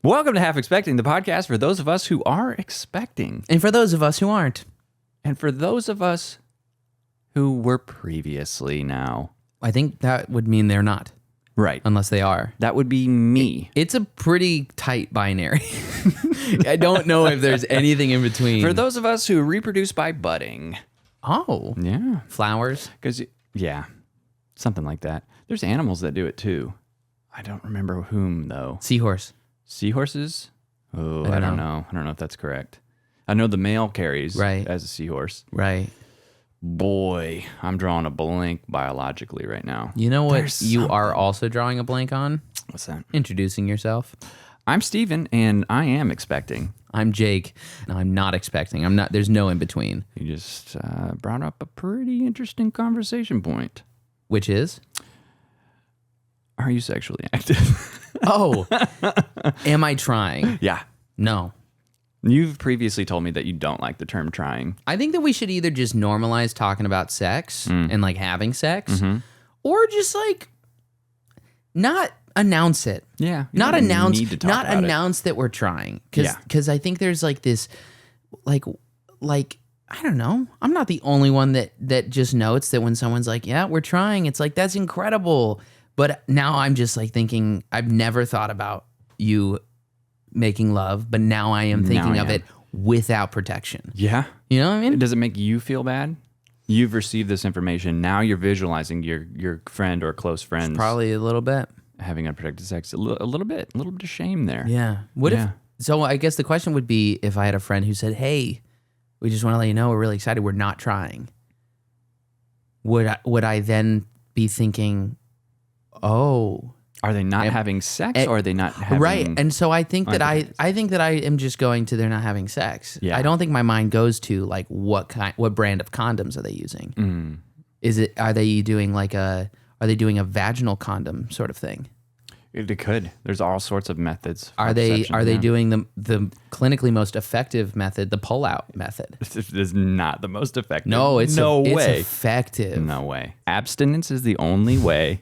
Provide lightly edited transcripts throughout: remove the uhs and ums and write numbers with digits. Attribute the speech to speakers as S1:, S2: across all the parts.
S1: Welcome to Half Expecting, the podcast for those of us who are expecting.
S2: And for those of us who aren't.
S1: And for those of us who were previously now.
S2: I think that would mean they're not.
S1: Right.
S2: Unless they are.
S1: That would be me.
S2: It's a pretty tight binary. I don't know if there's anything in between.
S1: For those of us who reproduce by budding.
S2: Oh.
S1: Yeah.
S2: Flowers?
S1: Because, yeah, something like that. There's animals that do it too. I don't remember whom, though.
S2: Seahorse.
S1: Seahorses? Oh, I don't know. I don't know if that's correct. I know the male carries as a seahorse.
S2: Right.
S1: Boy, I'm drawing a blank biologically right now.
S2: You know what you are also drawing a blank on?
S1: What's that?
S2: Introducing yourself.
S1: I'm Steven, and I am expecting.
S2: I'm Jake, and I'm not expecting. I'm not. There's no in between.
S1: You just brought up a pretty interesting conversation point.
S2: Which is?
S1: Are you sexually active?
S2: Oh. Am I trying?
S1: Yeah.
S2: No.
S1: You've previously told me that you don't like the term trying.
S2: I think that we should either just normalize talking about sex and like having sex, or just like not announce it.
S1: Yeah.
S2: Not announce that we're trying. Because I think there's like this, like I don't know. I'm not the only one that just notes that when someone's like, yeah, we're trying. It's like, that's incredible. But now I'm just like thinking, I've never thought about you making love, but now I am thinking of it without protection.
S1: Yeah.
S2: You know what I mean?
S1: Does it make you feel bad? You've received this information. Now you're visualizing your friend or close friends.
S2: Probably a little bit.
S1: Having unprotected sex. A little bit of shame there.
S2: Yeah. So I guess the question would be if I had a friend who said, hey, we just want to let you know we're really excited. We're not trying. Would I then be thinking, oh,
S1: are they not having sex or are they not having...
S2: Right. And so I think that I am just going to they're not having sex.
S1: Yeah.
S2: I don't think my mind goes to like what brand of condoms are they using? Are they doing a vaginal condom sort of thing?
S1: It could. There's all sorts of methods.
S2: Are they doing the clinically most effective method, the pull-out method?
S1: This is not the most effective.
S2: No, it's
S1: way.
S2: Effective.
S1: No way. Abstinence is the only way.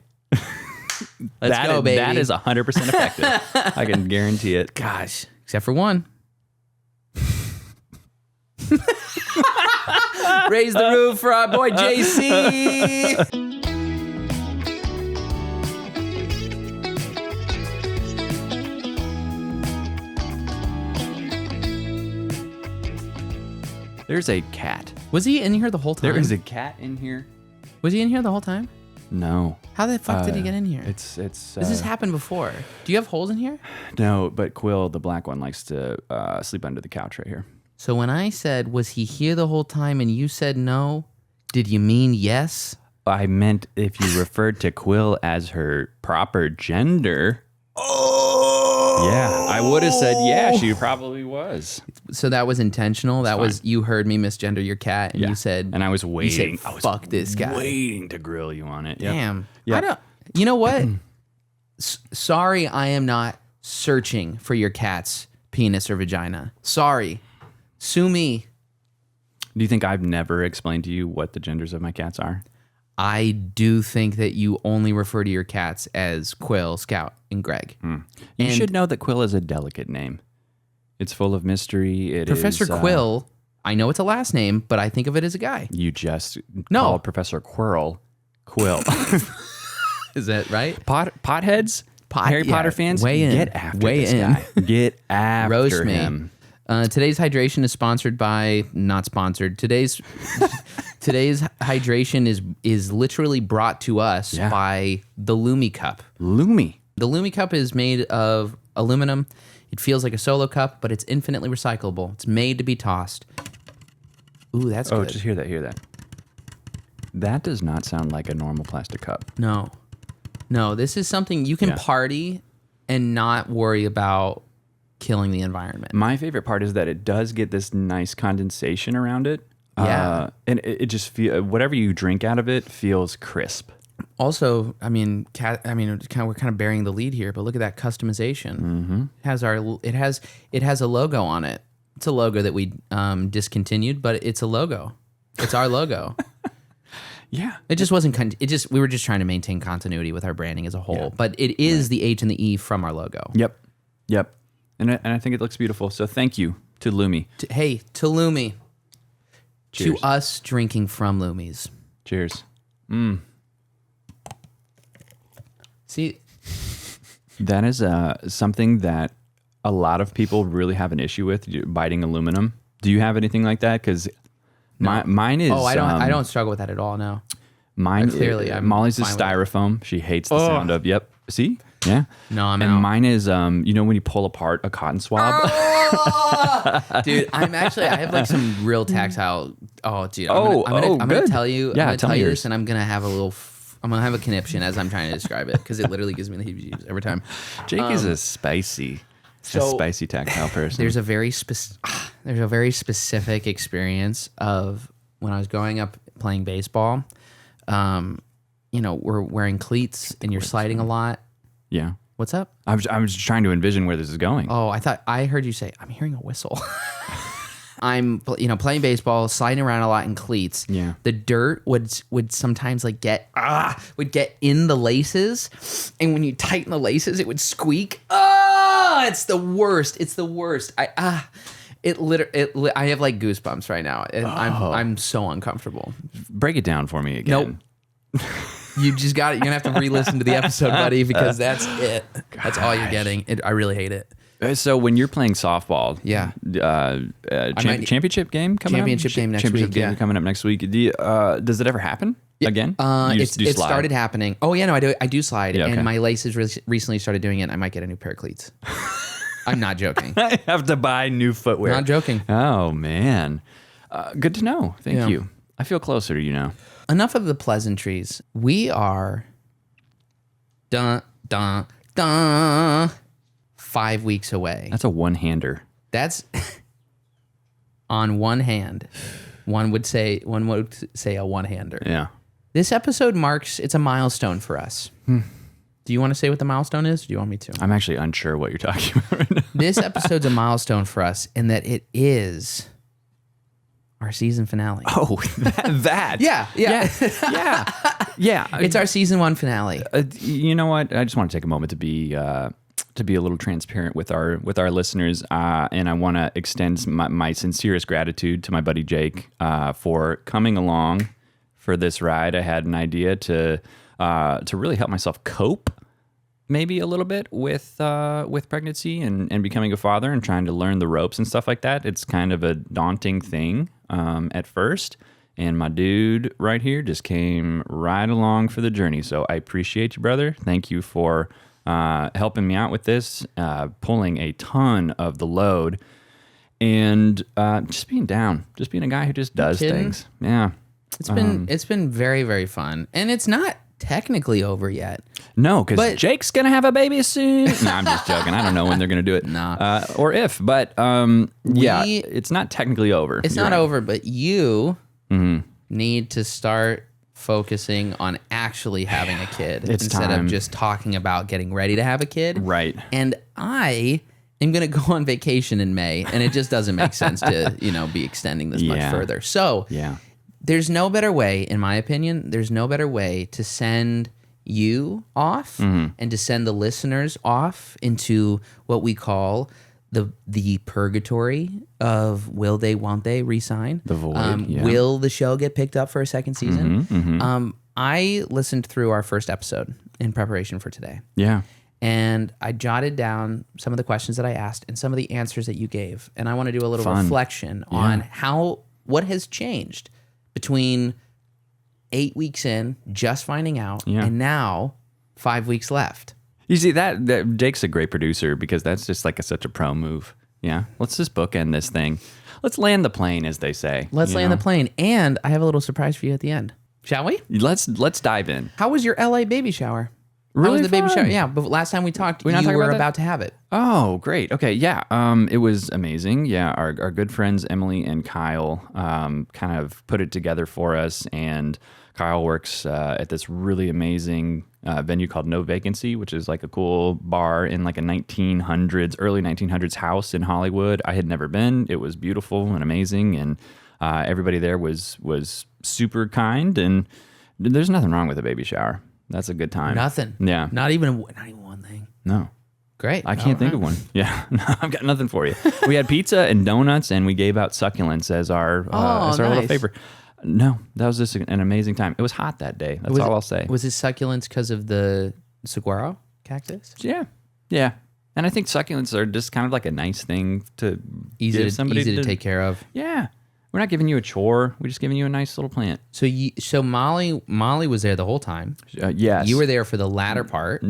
S2: Let's go, baby.
S1: That is 100% effective. I can guarantee it.
S2: Gosh, except for one. Raise the roof for our boy JC.
S1: There's a cat.
S2: Was he in here the whole time?
S1: There is a cat in here.
S2: Was he in here the whole time?
S1: No.
S2: How the fuck did he get in here?
S1: This
S2: has happened before. Do you have holes in here?
S1: No, but Quill, the black one, likes to sleep under the couch right here.
S2: So when I said, was he here the whole time and you said no, did you mean yes?
S1: I meant if you referred to Quill as her proper gender.
S2: Oh!
S1: Yeah, I would have said yeah, she probably was.
S2: So that was intentional? That was, you heard me misgender your cat and you said...
S1: And I was waiting.
S2: You said, fuck this guy.
S1: Waiting to grill you on it. Yep.
S2: Damn.
S1: Yep.
S2: You know what? Sorry, I am not searching for your cat's penis or vagina. Sorry. Sue me.
S1: Do you think I've never explained to you what the genders of my cats are?
S2: I do think that you only refer to your cats as Quill, Scout, and Greg.
S1: You should know that Quill is a delicate name. It's full of mystery.
S2: Professor Quill, I know it's a last name, but I think of it as a guy.
S1: You just called Professor Quill.
S2: Is that right?
S1: Potheads? Harry Potter fans?
S2: Weigh in.
S1: Get after this guy. Get after
S2: Roast
S1: him.
S2: Today's hydration is sponsored by, not sponsored. Today's hydration is literally brought to us by the Lumi Cup.
S1: Lumi.
S2: The Lumi Cup is made of aluminum. It feels like a solo cup, but it's infinitely recyclable. It's made to be tossed. Ooh, that's good.
S1: Oh, just hear that. That does not sound like a normal plastic cup.
S2: No, this is something you can party and not worry about killing the environment.
S1: My favorite part is that it does get this nice condensation around it.
S2: Yeah.
S1: And it just whatever you drink out of it feels crisp.
S2: Also, we're kind of bearing the lead here, but look at that customization. It has a logo on it. It's a logo that we discontinued, but it's a logo. It's our logo.
S1: Yeah.
S2: It just wasn't, we were just trying to maintain continuity with our branding as a whole, but it is the H and the E from our logo.
S1: Yep. And I think it looks beautiful. So thank you to Lumi.
S2: To Lumi.
S1: Cheers.
S2: To us drinking from Lumis.
S1: Cheers.
S2: See,
S1: that is something that a lot of people really have an issue with, biting aluminum. Do you have anything like that? Because mine is.
S2: Oh, I don't struggle with that at all. No.
S1: Mine clearly. Molly's is styrofoam. She hates the sound of. Yep. See. Yeah.
S2: No, I'm
S1: and
S2: out.
S1: Mine is. When you pull apart a cotton swab.
S2: Dude, I have like some real tactile. Oh, dude. I'm gonna tell you.
S1: Yeah,
S2: I'm gonna
S1: tell me
S2: you
S1: yours.
S2: this, and I'm gonna have a conniption as I'm trying to describe it because it literally gives me the heebie-jeebies every time.
S1: Jake is a spicy tactile person.
S2: There's a very specific experience of when I was growing up playing baseball. We're wearing cleats and you're sliding a lot.
S1: Yeah.
S2: What's up?
S1: I was trying to envision where this is going.
S2: Oh, I heard you say, I'm hearing a whistle. I'm, playing baseball, sliding around a lot in cleats.
S1: Yeah.
S2: The dirt would sometimes get in the laces, and when you tighten the laces, it would squeak. It's the worst. It's the worst. I have like goosebumps right now, and I'm so uncomfortable.
S1: Break it down for me again.
S2: Nope. You just got it. You're gonna have to re-listen to the episode, buddy, because that's it. That's all you're getting. I really hate it.
S1: So when you're playing softball,
S2: yeah,
S1: championship game coming
S2: championship
S1: up?
S2: game next
S1: championship
S2: week.
S1: Game coming up next week. Does it ever happen again?
S2: It started happening. Oh yeah, no, I do slide,
S1: Yeah, okay.
S2: and my laces recently started doing it. I might get a new pair of cleats. I'm not joking.
S1: I have to buy new footwear.
S2: Not joking.
S1: Oh man, good to know. Thank you. I feel closer to you now.
S2: Enough of the pleasantries. We are 5 weeks away.
S1: That's a one-hander.
S2: That's on one hand. One would say a one-hander.
S1: Yeah.
S2: This episode it's a milestone for us. Do you want to say what the milestone is? Or do you want me to?
S1: I'm actually unsure what you're talking about right now.
S2: This episode's a milestone for us in that it is our season finale.
S1: Oh, that.
S2: Yeah.
S1: Yeah.
S2: It's our season 1 finale.
S1: You know what? I just want to take a moment to be a little transparent with our listeners, and I want to extend my sincerest gratitude to my buddy Jake for coming along for this ride. I had an idea to really help myself cope, maybe a little bit with pregnancy and becoming a father and trying to learn the ropes and stuff like that. It's kind of a daunting thing at first. And my dude right here just came right along for the journey. So I appreciate you, brother. Thank you for helping me out with this, pulling a ton of the load, and just being down, just being a guy who just does things. Yeah.
S2: It's been very, very fun. And it's not technically over yet.
S1: No, because Jake's going to have a baby soon. No, I'm just joking. I don't know when they're going to do it.
S2: Nah.
S1: Or if, but it's not technically over.
S2: It's not over, but you need to start focusing on actually having a kid instead of just talking about getting ready to have a kid.
S1: Right.
S2: And I am going to go on vacation in May, and it just doesn't make sense to, be extending this much further. So there's no better way, in my opinion, there's no better way to send you off and to send the listeners off into what we call the purgatory of will they, won't they resign?
S1: The void,
S2: Will the show get picked up for a second season? I listened through our first episode in preparation for today.
S1: Yeah.
S2: And I jotted down some of the questions that I asked and some of the answers that you gave. And I want to do a little reflection on what has changed between 8 weeks in, just finding out, and now 5 weeks left.
S1: You see, that Jake's a great producer because that's just like such a pro move. Yeah. Let's just bookend this thing. Let's land the plane, as they say.
S2: Let's land the plane. And I have a little surprise for you at the end. Shall we?
S1: Let's dive in.
S2: How was your LA baby shower?
S1: Really
S2: How was the baby
S1: fun.
S2: shower? Yeah, but last time we talked, you were about to have it.
S1: Oh, great. Okay, yeah. It was amazing. Yeah, our good friends Emily and Kyle kind of put it together for us, and Kyle works at this really amazing venue called No Vacancy, which is like a cool bar in like a early 1900s house in Hollywood. I had never been. It was beautiful and amazing, and everybody there was super kind, and there's nothing wrong with a baby shower. That's a good time.
S2: Nothing.
S1: Yeah.
S2: Not even one thing.
S1: No.
S2: Great.
S1: I can't think of one. Yeah, no, I've got nothing for you. We had pizza and donuts, and we gave out succulents as our little
S2: nice.
S1: favor. No, that was just an amazing time. It was hot that day. That's all I'll say.
S2: Was it succulents because of the saguaro cactus?
S1: Yeah, yeah. And I think succulents are just kind of like a nice thing to give somebody
S2: easy to take care of.
S1: Yeah. We're not giving you a chore. We're just giving you a nice little plant.
S2: So Molly was there the whole time.
S1: Yes.
S2: You were there for the latter part.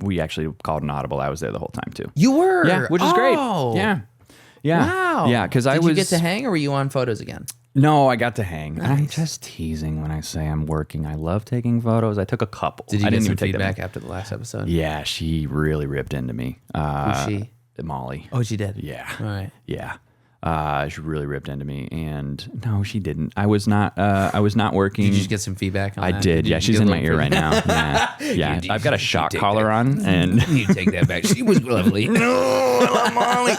S1: We actually called an audible. I was there the whole time too.
S2: You were?
S1: Yeah, which is great. Yeah. Yeah.
S2: Wow.
S1: Yeah, because
S2: Did you get to hang or were you on photos again?
S1: No, I got to hang.
S2: Nice.
S1: I'm just teasing when I say I'm working. I love taking photos. I took a couple.
S2: Did you
S1: I
S2: get
S1: didn't
S2: some
S1: even take
S2: feedback
S1: them.
S2: after the last episode?
S1: Yeah, she really ripped into me.
S2: Who's she?
S1: Molly.
S2: Oh, she did?
S1: Yeah.
S2: All right.
S1: Yeah. She really ripped into me, and no, she didn't. I was not working.
S2: Did you just get some feedback on
S1: I
S2: that?
S1: did. Yeah, she's in my ear right now. Yeah, yeah. I've got a shock collar on, and
S2: you take that back. She was lovely.
S1: no, I love Molly.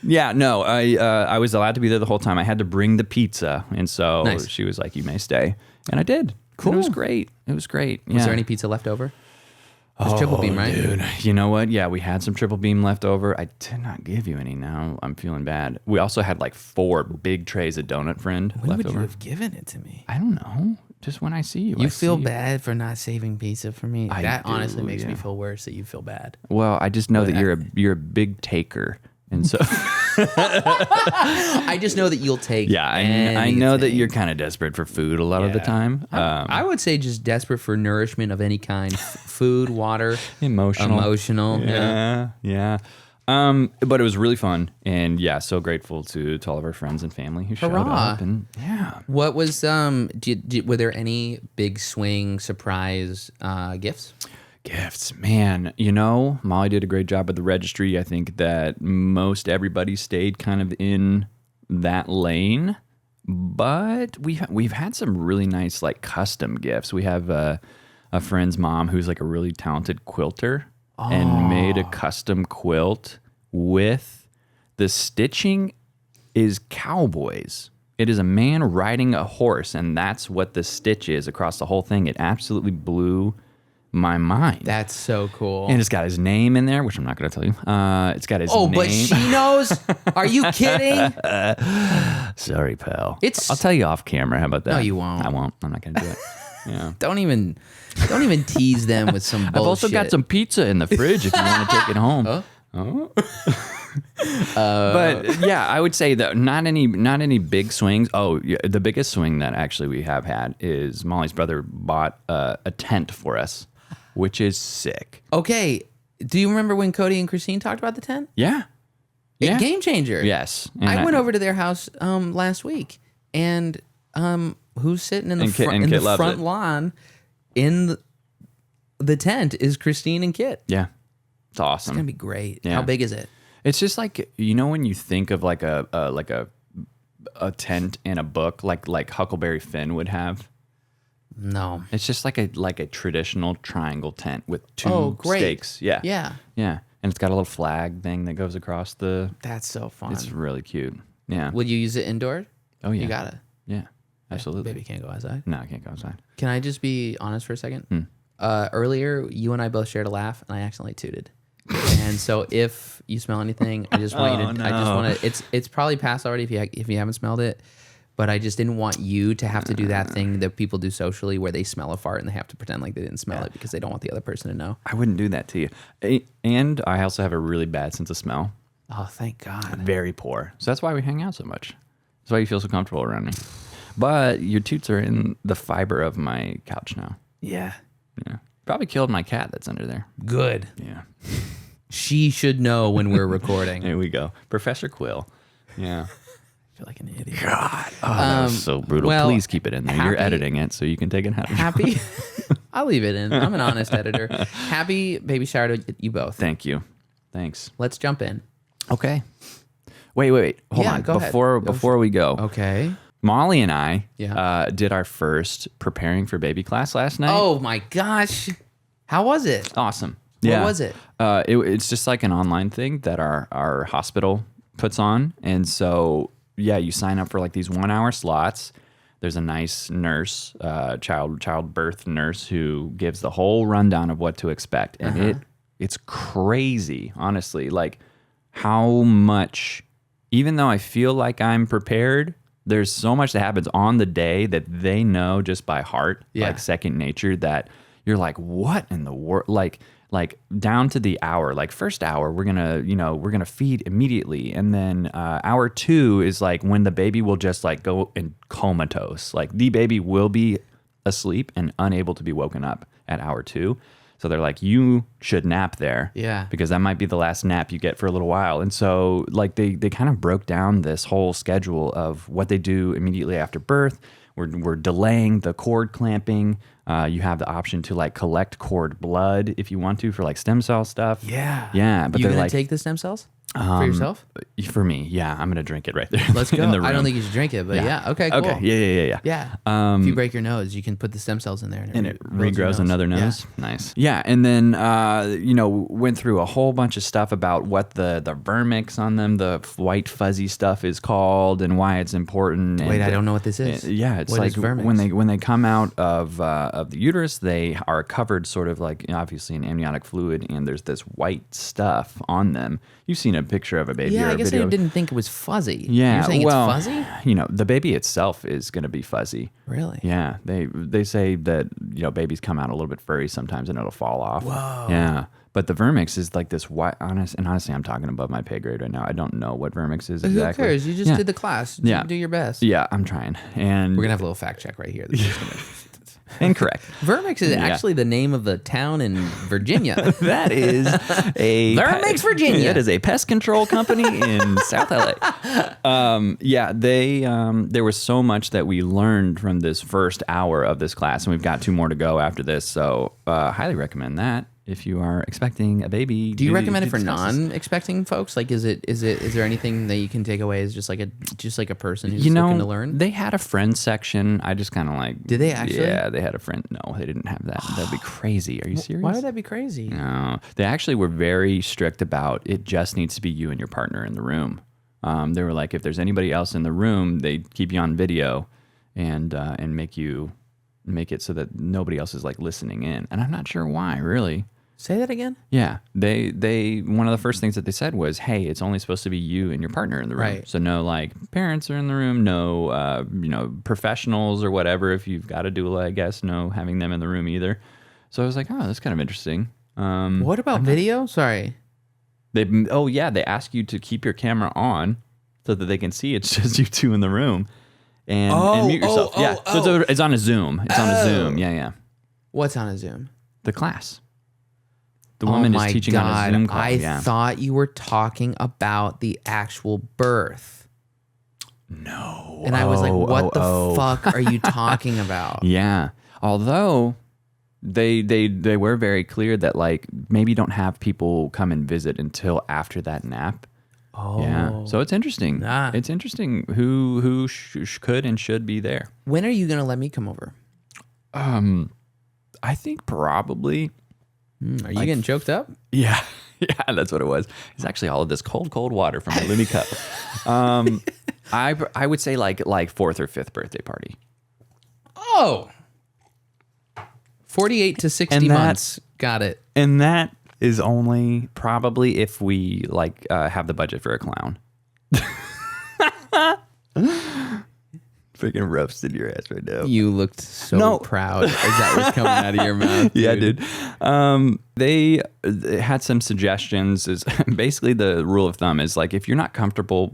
S1: Yeah, no, I was allowed to be there the whole time. I had to bring the pizza, and so
S2: Nice.
S1: she was like, "You may stay," and I did.
S2: Cool.
S1: And it was great. It was great.
S2: Was there any pizza left over? It was triple beam, right?
S1: Dude, you know what? Yeah, we had some triple beam left over. I did not give you any now. I'm feeling bad. We also had like 4 big trays of donut friend
S2: When
S1: left
S2: would
S1: over.
S2: you have given it to me?
S1: I don't know. Just when I see you.
S2: You feel bad for not saving pizza for me.
S1: I
S2: That
S1: do,
S2: honestly makes me
S1: yeah.
S2: feel worse that you feel bad.
S1: Well, I just know that you're a big taker. And so
S2: I just know that you'll take.
S1: yeah, I know that
S2: anything.
S1: you're kind of desperate for food a lot of the
S2: Yeah.
S1: time.
S2: I would say just desperate for nourishment of any kind. Food, water,
S1: Emotional.
S2: Yeah.
S1: Yeah. But it was really fun, and yeah, so grateful to all of our friends and family who showed
S2: Hurrah.
S1: up. And yeah,
S2: What was were there any big swing surprise gifts?
S1: gifts, man. You know, Molly did a great job at the registry. I think that most everybody stayed kind of in that lane, but we've had some really nice like custom gifts. We have a friend's mom who's like a really talented quilter and made a custom quilt with the stitching is cowboys. It is a man riding a horse, and that's what the stitch is across the whole thing. It absolutely blew my mind.
S2: That's so cool.
S1: And it's got his name in there, which I'm not going to tell you. It's got his name.
S2: but she knows. Are you kidding?
S1: Sorry, pal.
S2: It's-
S1: I'll tell you off camera. How about that?
S2: No, you won't.
S1: I won't. I'm not going to do it. Yeah.
S2: Don't even tease them with some bullshit.
S1: I've also got some pizza in the fridge if you want to take it home. But yeah, I would say that not any big swings. Oh, yeah, the biggest swing that actually we have had is Molly's brother bought a tent for us, which is sick.
S2: Okay. Do you remember when Cody and Christine talked about the tent?
S1: Yeah. Yeah.
S2: Game changer.
S1: Yes.
S2: I went over to their house last week, and who's sitting in the
S1: And Kit-
S2: front
S1: and
S2: in the
S1: Kit loves
S2: front
S1: it.
S2: lawn in the tent is Christine and Kit.
S1: Yeah. It's awesome.
S2: It's gonna be great.
S1: Yeah.
S2: How big is it?
S1: It's just like, you know, when you think of like a tent in a book like Huckleberry Finn would have.
S2: No.
S1: It's just like a traditional triangle tent with 2
S2: Oh, great.
S1: stakes. Yeah.
S2: Yeah.
S1: Yeah. And it's got a little flag thing that goes across the.
S2: That's so fun.
S1: It's really cute. Yeah.
S2: Would you use it indoor?
S1: Oh yeah.
S2: You gotta.
S1: Yeah. Absolutely.
S2: Baby can't go outside.
S1: No, I can't go outside.
S2: Can I just be honest for a second? Earlier, you and I both shared a laugh, and I accidentally tooted. And so, if you smell anything, I just want you to.
S1: Oh,
S2: I just
S1: no.
S2: want to. It's probably past already if you haven't smelled it, but I just didn't want you to have to do that thing that people do socially, where they smell a fart and they have to pretend like they didn't smell it because they don't want the other person to know.
S1: I wouldn't do that to you. And I also have a really bad sense of smell.
S2: Oh, thank God.
S1: Very poor. So that's why we hang out so much. That's why you feel so comfortable around me. But your toots are in the fiber of my couch now.
S2: Yeah.
S1: Yeah. Probably killed my cat that's under there.
S2: Good.
S1: Yeah.
S2: She should know when we're recording.
S1: There we go. Professor Quill. Yeah.
S2: I feel like an idiot.
S1: God. Oh, that was so brutal.
S2: well,
S1: Please keep it in there. You're
S2: happy-
S1: editing it so you can take it out.
S2: Happy. I'll leave it in. I'm an honest editor. Happy baby shower to you both.
S1: Thank you. Thanks.
S2: Let's jump in.
S1: Okay. Wait. Hold
S2: Yeah,
S1: on.
S2: go ahead.
S1: Before we go,
S2: Okay.
S1: Molly and I
S2: Yeah.
S1: did our first preparing for baby class last night.
S2: Oh my gosh. How was it?
S1: Awesome.
S2: What was it?
S1: It's just like an online thing that our hospital puts on. And so, yeah, you sign up for like these 1 hour slots. There's a nice nurse, childbirth nurse who gives the whole rundown of what to expect. And it It's crazy, honestly. Like how much, even though I feel like I'm prepared, there's so much that happens on the day that they know just by heart, like second nature, that you're like, what in the world? Like down to the hour, like first hour, we're gonna feed immediately. And then hour 2 is like when the baby will just like go in comatose. Like the baby will be asleep and unable to be woken up at hour 2. So they're like, you should nap there.
S2: Yeah.
S1: Because that might be the last nap you get for a little while. And so like they kind of broke down this whole schedule of what they do immediately after birth. We're delaying the cord clamping. You have the option to like collect cord blood if you want to for like stem cell stuff. Yeah. But
S2: you
S1: they're
S2: gonna
S1: like,
S2: take the stem cells for yourself?
S1: for me, yeah, I'm gonna drink it right there.
S2: Let's go.
S1: In the room.
S2: I don't think you should drink it, but yeah. Okay, cool.
S1: Okay. Yeah.
S2: Yeah. If you break your nose, you can put the stem cells in there,
S1: And it regrows another nose.
S2: Yeah.
S1: Nice. Yeah, and then went through a whole bunch of stuff about what the vermix on them, the white fuzzy stuff, is called, and why it's important.
S2: Wait,
S1: and
S2: I don't know what this is.
S1: Yeah, it's
S2: What
S1: like
S2: is vermix?
S1: when they come out of the uterus, they are covered sort of like obviously in amniotic fluid, and there's this white stuff on them. You've seen a picture of a baby.
S2: Yeah,
S1: or
S2: I
S1: a
S2: guess
S1: video.
S2: I didn't think it was fuzzy.
S1: Yeah,
S2: You're saying
S1: well,
S2: it's fuzzy?
S1: The baby itself is going to be fuzzy.
S2: Really?
S1: Yeah, they say that babies come out a little bit furry sometimes and it'll fall off.
S2: Whoa.
S1: Yeah, but the vermix is like this white. Honestly, I'm talking above my pay grade right now. I don't know what vermix is exactly.
S2: Who cares? You just did the class.
S1: Yeah.
S2: Do your best.
S1: Yeah, I'm trying. And
S2: We're gonna have a little fact check right here.
S1: incorrect.
S2: Vermix is actually the name of the town in Virginia.
S1: That is a
S2: Vermix, Virginia.
S1: That is a pest control company in South LA. There was so much that we learned from this first hour of this class, and we've got 2 more to go after this. So highly recommend that if you are expecting a baby.
S2: Do you recommend it for non-expecting folks? Like, is there anything that you can take away as just like a person who's looking to learn?
S1: They had a friends section. I just kind of like.
S2: Did they actually?
S1: Yeah, they had a friend. No, they didn't have that. That'd be crazy. Are you serious?
S2: Why would that be crazy?
S1: No, they actually were very strict about it. Just needs to be you and your partner in the room. They were like, if there's anybody else in the room, they keep you on video and make it so that nobody else is like listening in. And I'm not sure why, really.
S2: Say that again?
S1: Yeah. They one of the first things that they said was, hey, it's only supposed to be you and your partner in the room.
S2: Right.
S1: So no like parents are in the room, no professionals or whatever. If you've got a doula, I guess, no having them in the room either. So I was like, oh, that's kind of interesting.
S2: What about video? Sorry.
S1: They ask you to keep your camera on so that they can see it's just you two in the room and mute yourself. So it's on a Zoom. It's on a Zoom. Yeah.
S2: What's on a Zoom?
S1: The class. The woman is teaching on a Zoom call.
S2: I thought you were talking about the actual birth.
S1: No.
S2: And I was like, what the fuck are you talking about?
S1: Yeah. Although they were very clear that like maybe don't have people come and visit until after that nap.
S2: Oh.
S1: Yeah. So it's interesting. It's interesting who could and should be there.
S2: When are you going to let me come over?
S1: I think probably.
S2: Are you getting choked up?
S1: Yeah. Yeah, that's what it was. It's actually all of this cold water from my Lumi cup. I would say like 4th or 5th birthday party.
S2: Oh. 48 to 60 months. Got it.
S1: And that is only probably if we like have the budget for a clown. Freaking roasted your ass right now.
S2: You looked so proud as that was coming out of your mouth.
S1: Yeah, dude. They had some suggestions. Is basically the rule of thumb is like if you're not comfortable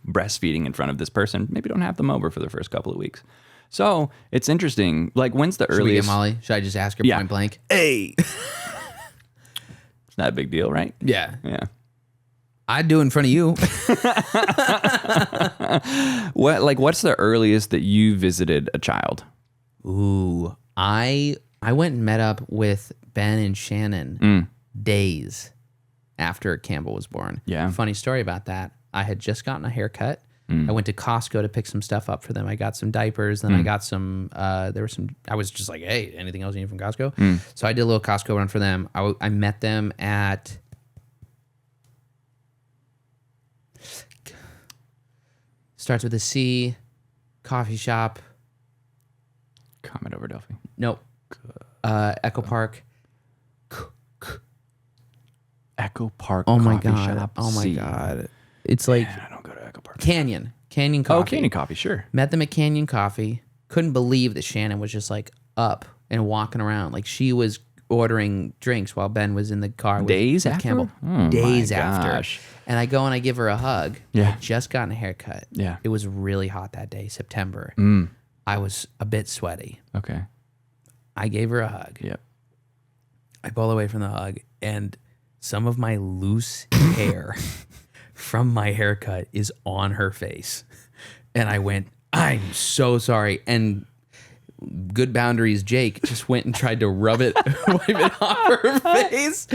S1: breastfeeding in front of this person, maybe don't have them over for the first couple of weeks. So it's interesting. Like, when's the earliest?
S2: Should we get Molly? Should I just ask her point blank?
S1: Hey, it's not a big deal, right?
S2: Yeah.
S1: Yeah.
S2: I'd do it in front of you.
S1: What's the earliest that you visited a child?
S2: Ooh, I went and met up with Ben and Shannon days after Campbell was born.
S1: Yeah.
S2: Funny story about that. I had just gotten a haircut. I went to Costco to pick some stuff up for them. I got some diapers. Then I got some, I was just like, hey, anything else you need from Costco? So I did a little Costco run for them. I met them at... Starts with a C, coffee shop.
S1: Comet over Delphi.
S2: Nope. Echo Park.
S1: Echo Park
S2: Oh my
S1: Coffee
S2: God.
S1: Shop.
S2: Oh my
S1: C.
S2: God. It's like
S1: Man, I don't go to Echo Park.
S2: Canyon Coffee.
S1: Oh, Canyon Coffee, sure.
S2: Met them at Canyon Coffee. Couldn't believe that Shannon was just like up and walking around. Like she was ordering drinks while Ben was in the car with
S1: Days
S2: with
S1: after?
S2: Campbell.
S1: Oh,
S2: Days
S1: my
S2: after.
S1: gosh.
S2: And I go and I give her a hug.
S1: Yeah.
S2: I'd just gotten a haircut.
S1: Yeah.
S2: It was really hot that day, September. I was a bit sweaty.
S1: Okay.
S2: I gave her a hug.
S1: Yep.
S2: I pull away from the hug, and some of my loose hair from my haircut is on her face. And I went, I'm so sorry. And good boundaries, Jake just went and tried to rub it, wipe it off her face.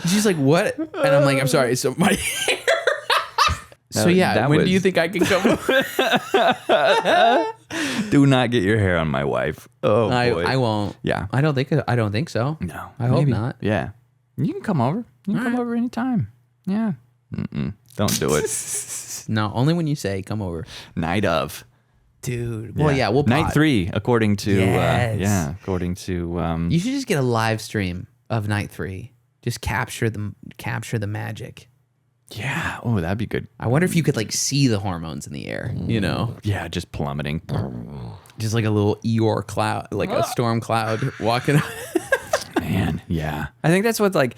S2: She's like, what? And I'm like, I'm sorry. So my hair. So yeah, when do you think I can come over?
S1: Do not get your hair on my wife. Oh, boy.
S2: I won't.
S1: Yeah.
S2: I don't think so.
S1: No.
S2: I hope
S1: maybe.
S2: not.
S1: Yeah. You can come over. You can come over anytime. Yeah. Don't do it.
S2: No, only when you say come over.
S1: Night of.
S2: Dude. Well, yeah, we'll
S1: Night
S2: pod.
S1: 3, according to
S2: Yes.
S1: according to
S2: You should just get a live stream of night 3. Just capture the magic.
S1: yeah. Oh, that'd be good.
S2: I wonder if you could like see the hormones in the air, you know?
S1: Yeah, just plummeting.
S2: Just like a little Eeyore cloud, like a storm cloud walking.
S1: Man, yeah. I think that's what's like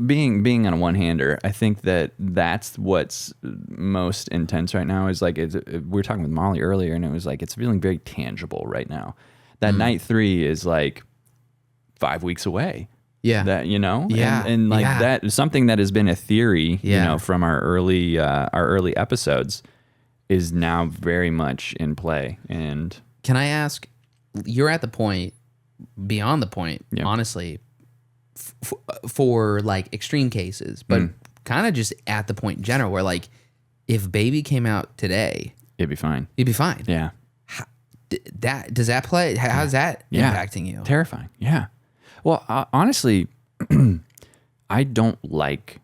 S1: being on a one-hander. I think that's what's most intense right now is like we were talking with Molly earlier, and it was like it's feeling very tangible right now. That night 3 is like 5 weeks away.
S2: Yeah.
S1: That
S2: Yeah.
S1: and like
S2: Yeah.
S1: that is something that has been a theory,
S2: Yeah.
S1: from our early episodes is now very much in play. And
S2: Can I ask, you're at the point, beyond the point,
S1: Yeah.
S2: honestly, for like extreme cases, but kind of just at the point in general where like if baby came out today,
S1: it'd be fine.
S2: you'd be fine.
S1: Yeah.
S2: Does that play? How's that
S1: Yeah.
S2: impacting you?
S1: Terrifying. Yeah. Well, honestly, I don't like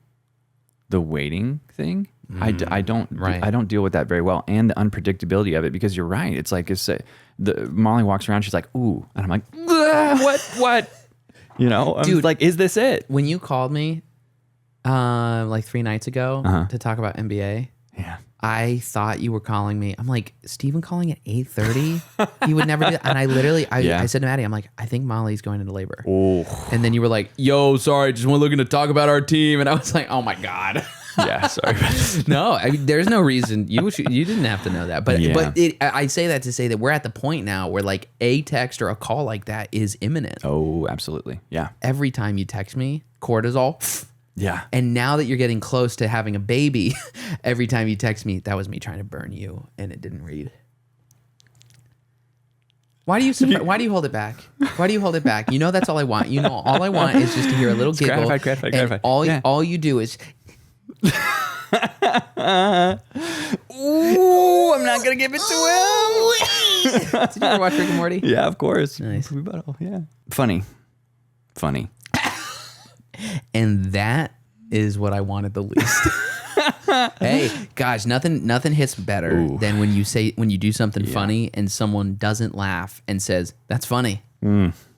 S1: the waiting thing. I don't
S2: Right.
S1: I don't deal with that very well, and the unpredictability of it, because you're right. It's like Molly walks around, she's like, "Ooh," and I'm like, "What?" I'm
S2: Dude.
S1: like, "Is this it?"
S2: When you called me like 3 nights ago to talk about NBA,
S1: Yeah.
S2: I thought you were calling me. I'm like, Steven calling at 8:30? He would never do that. And I literally,
S1: Yeah.
S2: I said to Maddie, I'm like, I think Molly's going into labor.
S1: Oh.
S2: And then you were like, yo, sorry, just want looking to talk about our team. And I was like, oh my God.
S1: Yeah. Sorry.
S2: No, I mean, there's no reason. You didn't have to know that. But
S1: Yeah.
S2: I say that to say that we're at the point now where like a text or a call like that is imminent.
S1: Oh, absolutely. Yeah.
S2: Every time you text me, cortisol.
S1: Yeah.
S2: And now that you're getting close to having a baby, every time you text me, that was me trying to burn you, and it didn't read. Why do you hold it back? Why do you hold it back? You know that's all I want. You know all I want is just to hear a little giggle.
S1: Gratified.
S2: And all you do is.
S1: Ooh, I'm not gonna give it to him.
S2: Did you ever watch Rick and Morty?
S1: Yeah, of course.
S2: Nice.
S1: Yeah. Funny.
S2: And that is what I wanted the least. Hey, gosh, nothing hits better than when you do something funny and someone doesn't laugh and says that's funny.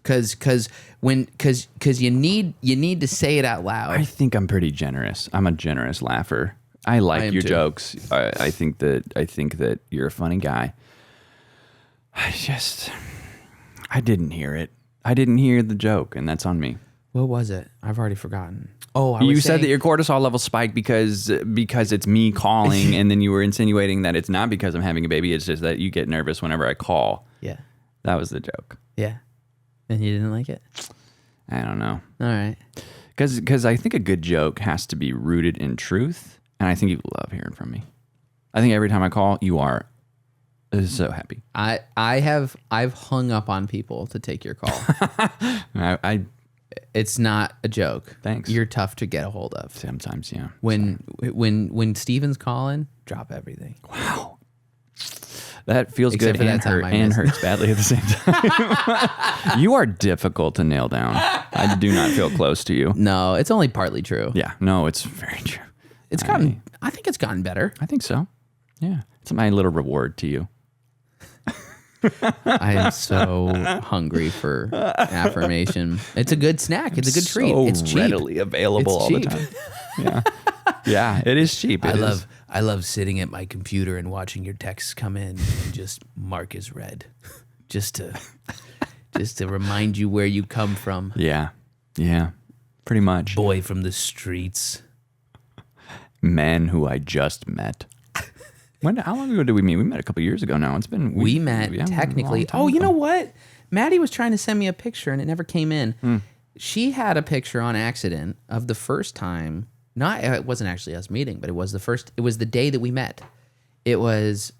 S2: Cause you need to say it out loud.
S1: I think I'm pretty generous. I'm a generous laugher. I like your jokes. I think that you're a funny guy. I didn't hear it. I didn't hear the joke, and that's on me.
S2: What was it? I've already forgotten. Oh,
S1: You said that your cortisol level spiked because it's me calling, and then you were insinuating that it's not because I'm having a baby. It's just that you get nervous whenever I call.
S2: Yeah.
S1: That was the joke.
S2: Yeah. And you didn't like it?
S1: I don't know.
S2: All right.
S1: Because I think a good joke has to be rooted in truth, and I think you love hearing from me. I think every time I call, you are so happy.
S2: I've hung up on people to take your call. It's not a joke.
S1: Thanks.
S2: You're tough to get a hold of.
S1: Sometimes, yeah.
S2: When Steven's calling, drop everything.
S1: Wow. That feels
S2: Except
S1: good
S2: for
S1: and
S2: that time I missed.
S1: hurts badly at the same time. You are difficult to nail down. I do not feel close to you.
S2: No, it's only partly true.
S1: Yeah, no, it's very true.
S2: I think it's gotten better.
S1: I think so. Yeah. It's my little reward to you.
S2: I am so hungry for affirmation. It's a good snack. It's a good treat.
S1: So
S2: It's cheap.
S1: readily available
S2: It's
S1: all
S2: cheap.
S1: the time. Yeah, it is cheap.
S2: I love sitting at my computer and watching your texts come in and just mark as read, just to remind you where you come from.
S1: Yeah, pretty much.
S2: Boy from the streets.
S1: Man who I just met. How long ago did we meet? We met a couple years ago now. It's been
S2: we met technically. Oh, you know what? Maddie was trying to send me a picture and it never came in. She had a picture on accident of the first time. It wasn't actually us meeting, but it was the day that we met. It was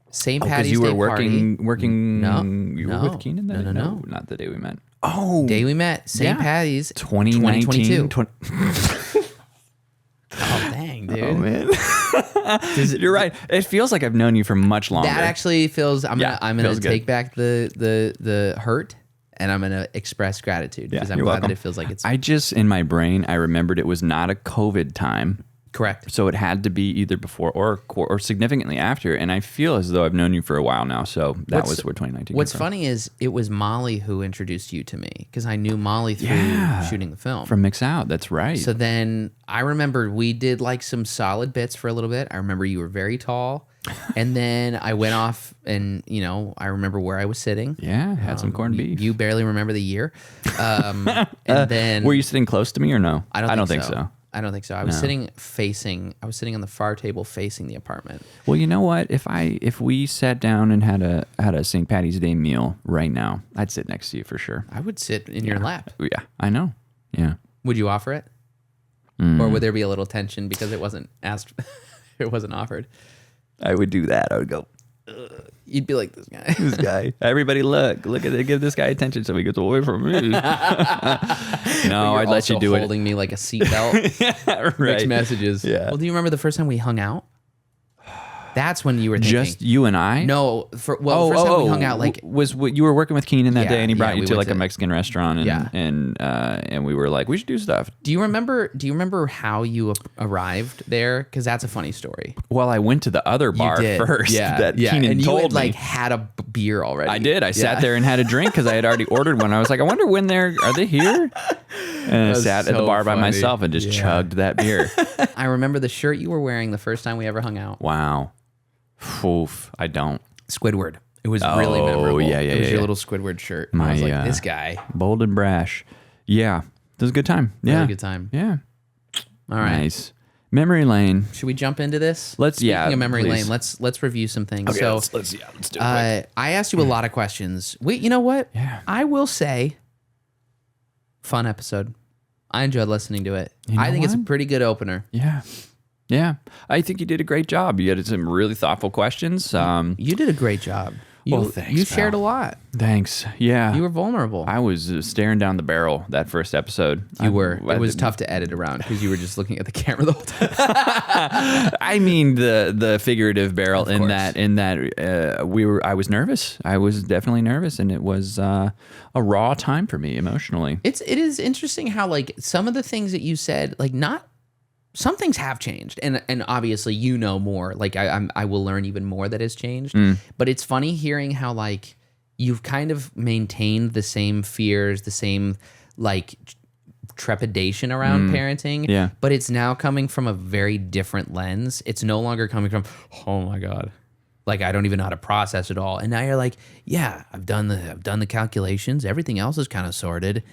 S2: St. Patty's Day
S1: working.
S2: No,
S1: you were with Keenan then?
S2: No,
S1: not the day we met. Oh,
S2: day we met. St. Patty's
S1: 2019.
S2: 2022. Oh dang, dude!
S1: Oh man, you're right. It feels like I've known you for much longer.
S2: That actually feels. I'm gonna take back the hurt, and I'm gonna express gratitude because I'm glad that it feels like it's.
S1: I just in my brain I remembered it was not a COVID time.
S2: Correct.
S1: So it had to be either before or significantly after, and I feel as though I've known you for a while now. So that was where 2019.
S2: What's funny is it was Molly who introduced you to me because I knew Molly through shooting the film
S1: from Mix Out. That's right.
S2: So then I remember we did like some solid bits for a little bit. I remember you were very tall, and then I went off, and I remember where I was sitting.
S1: Yeah, had some corned beef.
S2: You barely remember the year, and then
S1: were you sitting close to me or no?
S2: I don't think so. I don't think so. I was sitting on the far table facing the apartment.
S1: Well, you know what? If we sat down and had a St. Patty's Day meal right now, I'd sit next to you for sure.
S2: I would sit in your lap.
S1: Yeah, I know. Yeah.
S2: Would you offer it? Or would there be a little tension because it wasn't asked, it wasn't offered?
S1: I would do that. I would go.
S2: You'd be like,
S1: this guy. Everybody look at it. Give this guy attention so he gets away from me. No, I'd let you do it.
S2: Holding me like a seatbelt.
S1: Right.
S2: Mixed messages.
S1: Yeah.
S2: Well, do you remember the first time we hung out? That's when you were thinking.
S1: Just you and I?
S2: No. First time we hung out, like
S1: was you were working with Keenan that day, and he brought you to like a Mexican restaurant, and we were like, we should do stuff.
S2: Do you remember how you arrived there? Because that's a funny story.
S1: Well, I went to the other bar first. That Keenan
S2: and
S1: told
S2: you had,
S1: me.
S2: like had a beer already.
S1: I did. I sat there and had a drink because I had already ordered one. I was like, I wonder when are they here? And I sat at the bar by myself and just chugged that beer.
S2: I remember the shirt you were wearing the first time we ever hung out.
S1: Wow. Oof, I don't.
S2: Squidward. It was really memorable. It was your little Squidward shirt. I was like, this guy.
S1: Bold and brash. Yeah. It was a good time. Yeah.
S2: Really good time.
S1: Yeah.
S2: All right.
S1: Nice. Memory lane.
S2: Should we jump into this?
S1: Speaking
S2: of memory lane, let's review some things.
S1: Okay,
S2: so
S1: let's do it.
S2: I asked you a lot of questions. Wait, you know what?
S1: Yeah.
S2: I will say, fun episode. I enjoyed listening to it. I think it's a pretty good opener.
S1: Yeah. Yeah, I think you did a great job. You had some really thoughtful questions.
S2: You did a great job.
S1: Thanks.
S2: You shared a lot.
S1: Thanks. Yeah.
S2: You were vulnerable.
S1: I was staring down the barrel that first episode.
S2: You were. It was tough to edit around because you were just looking at the camera the whole time.
S1: I mean the figurative barrel in that I was nervous. I was definitely nervous, and it was a raw time for me emotionally.
S2: It is interesting how like some of the things that you said, like some things have changed, and obviously you know more. Like I will learn even more that has changed. But it's funny hearing how like you've kind of maintained the same fears, the same like trepidation around parenting.
S1: Yeah.
S2: But it's now coming from a very different lens. It's no longer coming from, oh my God, like I don't even know how to process it all. And now you're like, yeah, I've done the calculations. Everything else is kind of sorted.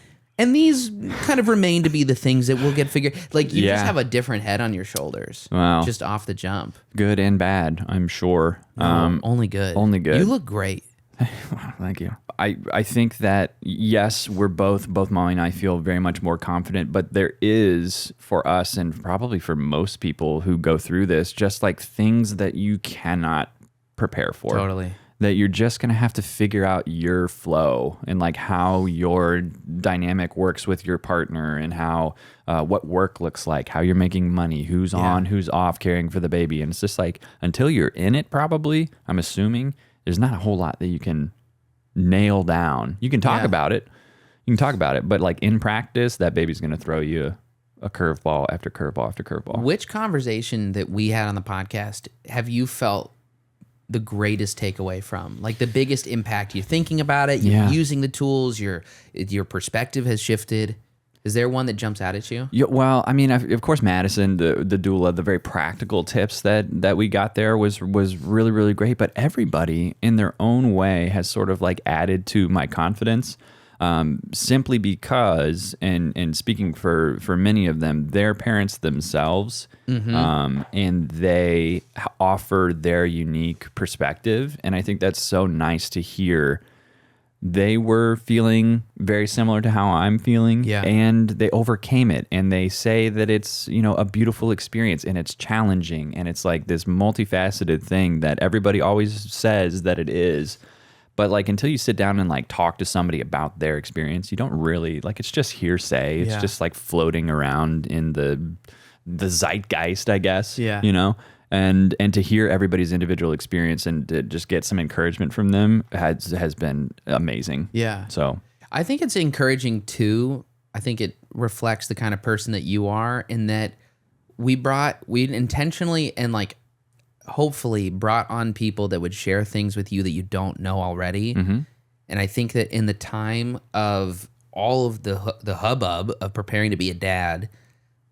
S2: And these kind of remain to be the things that will get figured. Like you just have a different head on your shoulders.
S1: Wow.
S2: Just off the jump.
S1: Good and bad, I'm sure.
S2: No, only good.
S1: Only good.
S2: You look great.
S1: Wow, thank you. I think that yes, we're both Molly and I feel very much more confident, but there is for us and probably for most people who go through this, just like things that you cannot prepare for.
S2: Totally.
S1: That you're just going to have to figure out your flow and like how your dynamic works with your partner and how what work looks like, how you're making money, who's on, who's off caring for the baby. And it's just like until you're in it, probably, I'm assuming there's not a whole lot that you can nail down. You can talk about it. You can talk about it. But like in practice, that baby's going to throw you a curveball after curveball after curveball.
S2: Which conversation that we had on the podcast have you felt the greatest takeaway from? Like the biggest impact? You're thinking about it, you're using the tools, your perspective has shifted. Is there one that jumps out at you?
S1: Yeah, well, I mean, of course, Madison, the doula, the very practical tips that we got there was really, really great. But everybody in their own way has sort of like added to my confidence, simply because, and speaking for many of them, their parents themselves, and they offer their unique perspective. And I think that's so nice to hear. They were feeling very similar to how I'm feeling, and they overcame it. And they say that it's, a beautiful experience, and it's challenging, and it's like this multifaceted thing that everybody always says that it is. But like, until you sit down and like talk to somebody about their experience, you don't really, like, it's just hearsay. It's just like floating around in the zeitgeist, I guess. And to hear everybody's individual experience and to just get some encouragement from them has been amazing.
S2: Yeah.
S1: So
S2: I think it's encouraging too. I think it reflects the kind of person that you are, in that we intentionally and like hopefully brought on people that would share things with you that you don't know already. And I think that in the time of all of the hubbub of preparing to be a dad,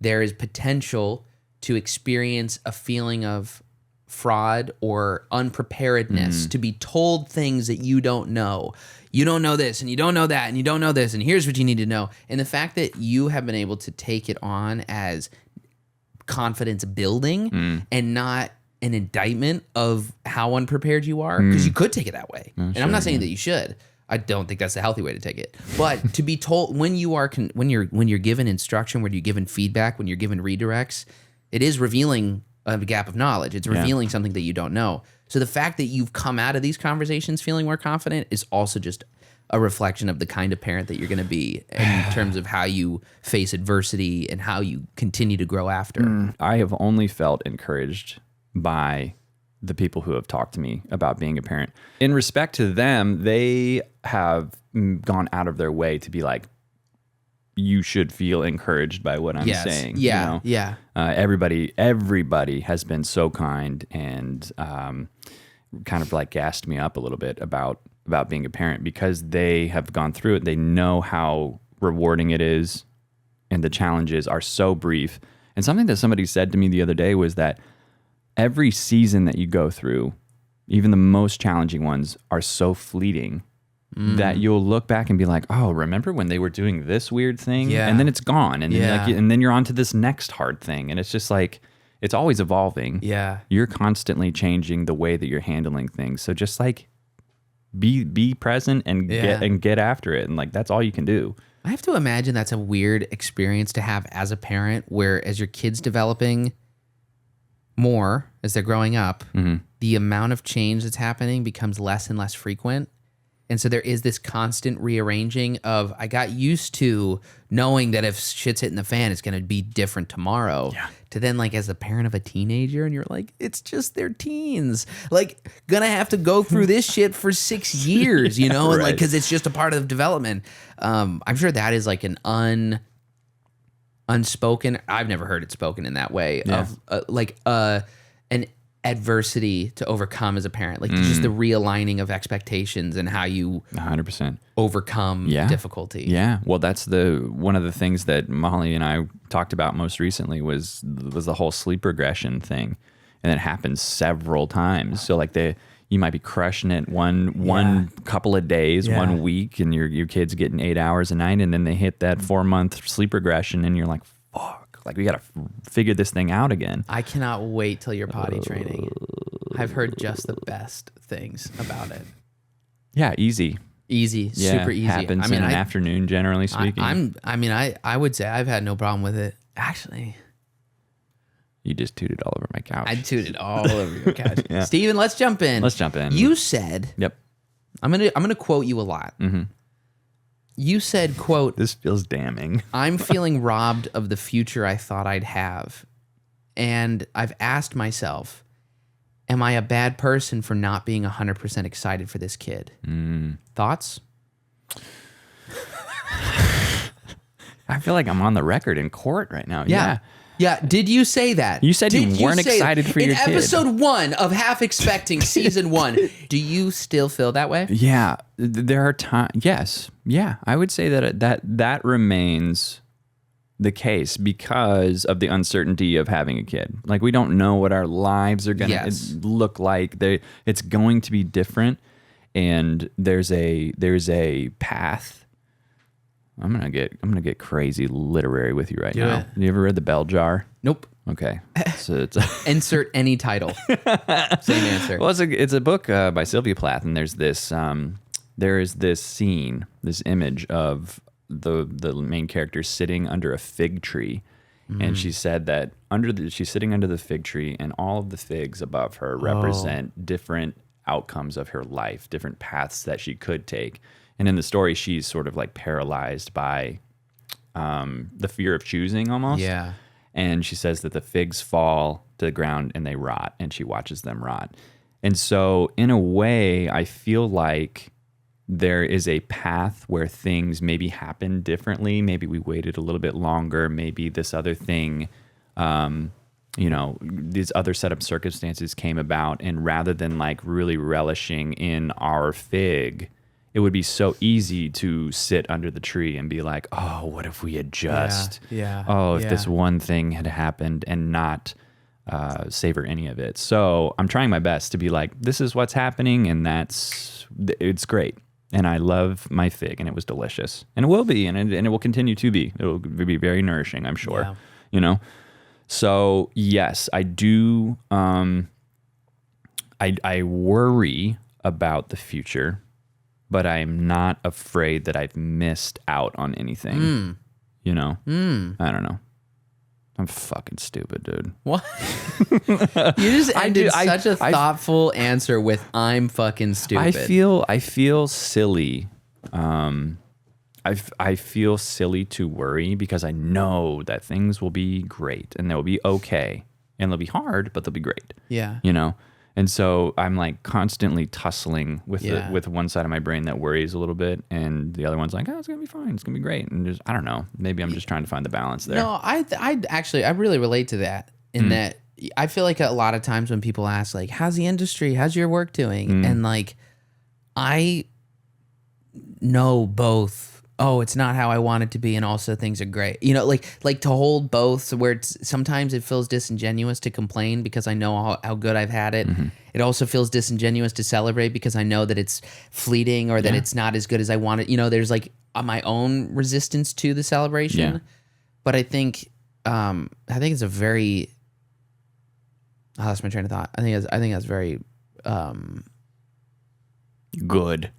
S2: there is potential to experience a feeling of fraud or unpreparedness, to be told things that you don't know. You don't know this, and you don't know that, and you don't know this, and here's what you need to know. And the fact that you have been able to take it on as confidence building and not an indictment of how unprepared you are, because you could take it that way. And I'm not saying that you should. I don't think that's the healthy way to take it. But to be told when you're given instruction, when you're given feedback, when you're given redirects, it is revealing a gap of knowledge. It's revealing something that you don't know. So the fact that you've come out of these conversations feeling more confident is also just a reflection of the kind of parent that you're going to be in terms of how you face adversity and how you continue to grow after.
S1: I have only felt encouraged by the people who have talked to me about being a parent. In respect to them, they have gone out of their way to be like, you should feel encouraged by what I'm saying.
S2: Yeah.
S1: Everybody has been so kind and kind of like gassed me up a little bit about being a parent, because they have gone through it. They know how rewarding it is, and the challenges are so brief. And something that somebody said to me the other day was that every season that you go through, even the most challenging ones, are so fleeting that you'll look back and be like, oh, remember when they were doing this weird thing?
S2: Yeah.
S1: And then it's gone. And then and then you're on to this next hard thing. And it's just like, it's always evolving.
S2: Yeah.
S1: You're constantly changing the way that you're handling things. So just like be present and get after it. And like, that's all you can do.
S2: I have to imagine that's a weird experience to have as a parent, where as your kid's developing more, as they're growing up, the amount of change that's happening becomes less and less frequent. And so there is this constant rearranging of, I got used to knowing that if shit's hitting the fan, it's going to be different tomorrow. Yeah. To then, like, as the parent of a teenager, and you're like, it's just their teens. Like, gonna have to go through this shit for 6 years, you know? And like, because it's just a part of development. I'm sure that is like an unspoken, I've never heard it spoken in that way, of an adversity to overcome as a parent, like just the realigning of expectations and how you
S1: 100%
S2: overcome difficulty.
S1: Yeah. Well, that's one of the things that Molly and I talked about most recently was the whole sleep regression thing. And it happens several times. So like you might be crushing it one couple of days, 1 week, and your kid's getting 8 hours a night, and then they hit that 4-month sleep regression, and you're like, fuck. Like, we got to figure this thing out again.
S2: I cannot wait till you're potty training. I've heard just the best things about it.
S1: Yeah, easy.
S2: Super easy.
S1: Happens in an afternoon, generally speaking.
S2: I would say I've had no problem with it. Actually,
S1: you just tooted all over my couch.
S2: I tooted all over your couch. Steven, let's jump in. You said,
S1: "Yep."
S2: I'm gonna quote you a lot. You said, quote,
S1: "This feels damning.
S2: I'm feeling robbed of the future I thought I'd have. And I've asked myself, am I a bad person for not being 100% excited for this kid?" Thoughts?
S1: I feel like I'm on the record in court right now.
S2: Yeah. Did you say that?
S1: You said you weren't excited for your kid.
S2: In episode 1 of Half Expecting season 1, do you still feel that way?
S1: Yeah. There are times. Yes. Yeah. I would say that remains the case because of the uncertainty of having a kid. Like, we don't know what our lives are going to look like. It's going to be different, and there's a path. I'm gonna get crazy literary with you right now. Have you ever read The Bell Jar?
S2: Nope.
S1: Okay, so it's
S2: insert any title. Same answer.
S1: Well, it's a book by Sylvia Plath, and there's this scene, this image of the main character sitting under a fig tree, and she said that she's sitting under the fig tree, and all of the figs above her represent different outcomes of her life, different paths that she could take. And in the story, she's sort of like paralyzed by the fear of choosing almost.
S2: Yeah.
S1: And she says that the figs fall to the ground and they rot, and she watches them rot. And so in a way, I feel like there is a path where things maybe happen differently. Maybe we waited a little bit longer. Maybe this other thing, these other set of circumstances came about. And rather than like really relishing in our fig, it would be so easy to sit under the tree and be like, oh, what if we had just, if this one thing had happened, and not savor any of it. So I'm trying my best to be like, this is what's happening, and it's great. And I love my fig, and it was delicious. And it will be, and it will continue to be. It will be very nourishing, I'm sure. Yeah. So yes, I do. I worry about the future, but I'm not afraid that I've missed out on anything. I don't know. I'm fucking stupid, dude.
S2: What? You just ended such a thoughtful answer with "I'm fucking stupid."
S1: I feel silly. I feel silly to worry because I know that things will be great and they'll be okay, and they'll be hard, but they'll be great.
S2: Yeah.
S1: And so I'm like constantly tussling with one side of my brain that worries a little bit, and the other one's like, oh, it's gonna be fine, it's gonna be great. And just, I don't know, maybe I'm just trying to find the balance there.
S2: No, I actually really relate to that in that I feel like a lot of times when people ask like, how's the industry, how's your work doing, and like I know both. Oh, it's not how I want it to be, and also things are great. Like to hold both, so where sometimes it feels disingenuous to complain because I know how good I've had it. Mm-hmm. It also feels disingenuous to celebrate because I know that it's fleeting or that it's not as good as I want it. There's like my own resistance to the celebration. Yeah. But I think it's a very. I lost my train of thought. I think that's very
S1: good.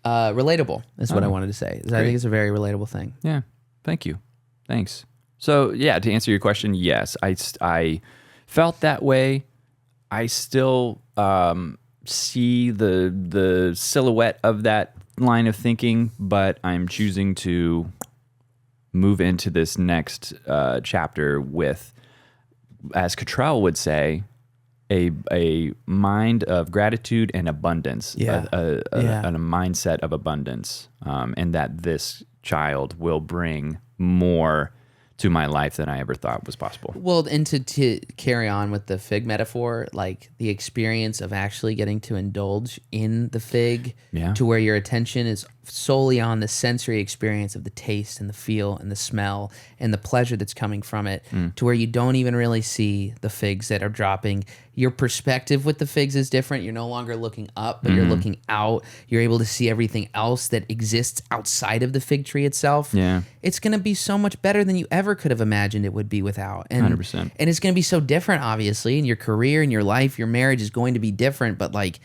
S2: Relatable is what I wanted to say. I think it's a very relatable thing.
S1: Yeah. Thank you. Thanks. So yeah, to answer your question, yes, I felt that way. I still see the silhouette of that line of thinking, but I'm choosing to move into this next chapter with, as Cottrell would say, a mind of gratitude and abundance, and a mindset of abundance, and that this child will bring more to my life than I ever thought was possible.
S2: Well, and to carry on with the fig metaphor, like the experience of actually getting to indulge in the fig to where your attention is solely on the sensory experience of the taste and the feel and the smell and the pleasure that's coming from it, to where you don't even really see the figs that are dropping. Your perspective with the figs is different. You're no longer looking up, but you're looking out. You're able to see everything else that exists outside of the fig tree itself.
S1: Yeah.
S2: It's going to be so much better than you ever could have imagined it would be without. And,
S1: 100%.
S2: And it's going to be so different, obviously, in your career, in your life, your marriage is going to be different, but like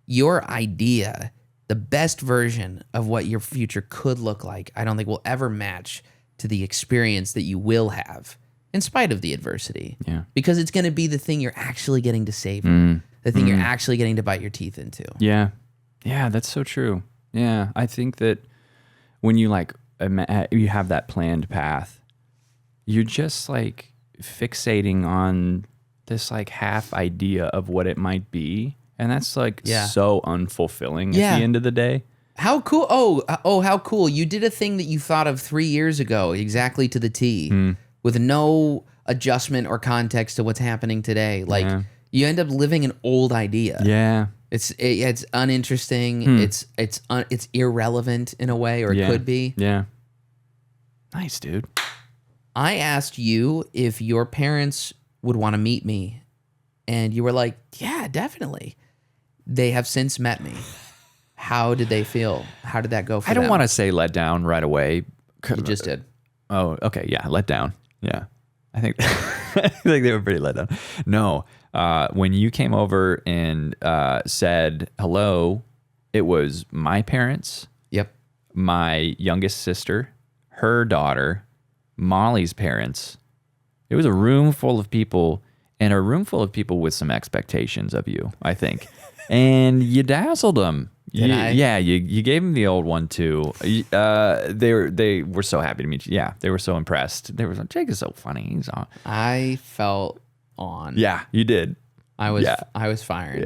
S2: your idea, the best version of what your future could look like, I don't think will ever match to the experience that you will have in spite of the adversity.
S1: Yeah.
S2: Because it's going to be the thing you're actually getting to savor, the thing you're actually getting to bite your teeth into.
S1: Yeah. Yeah, that's so true. Yeah, I think that when you you have that planned path, you're just like fixating on this like half idea of what it might be. And that's like so unfulfilling at the end of the day.
S2: How cool. Oh, how cool. You did a thing that you thought of 3 years ago, exactly to the T, with no adjustment or context to what's happening today. Like you end up living an old idea.
S1: Yeah.
S2: It's uninteresting. It's irrelevant in a way, or it could be.
S1: Yeah. Nice, dude.
S2: I asked you if your parents would want to meet me, and you were like, yeah, definitely. They have since met me. How did they feel? How did that go for them?
S1: I don't want to say let down right away.
S2: You just did.
S1: Oh, okay. Yeah, let down. Yeah. I think I think they were pretty let down. No. When you came over and said hello, it was my parents,
S2: Yep.
S1: my youngest sister, her daughter, Molly's parents. It was a room full of people, and a room full of people with some expectations of you, I think. And you dazzled them.
S2: Did I?
S1: Yeah, you gave them the old one too. They were so happy to meet you. Yeah, they were so impressed. They were like, Jake is so funny. He's on.
S2: I felt on.
S1: Yeah, you did.
S2: I was firing.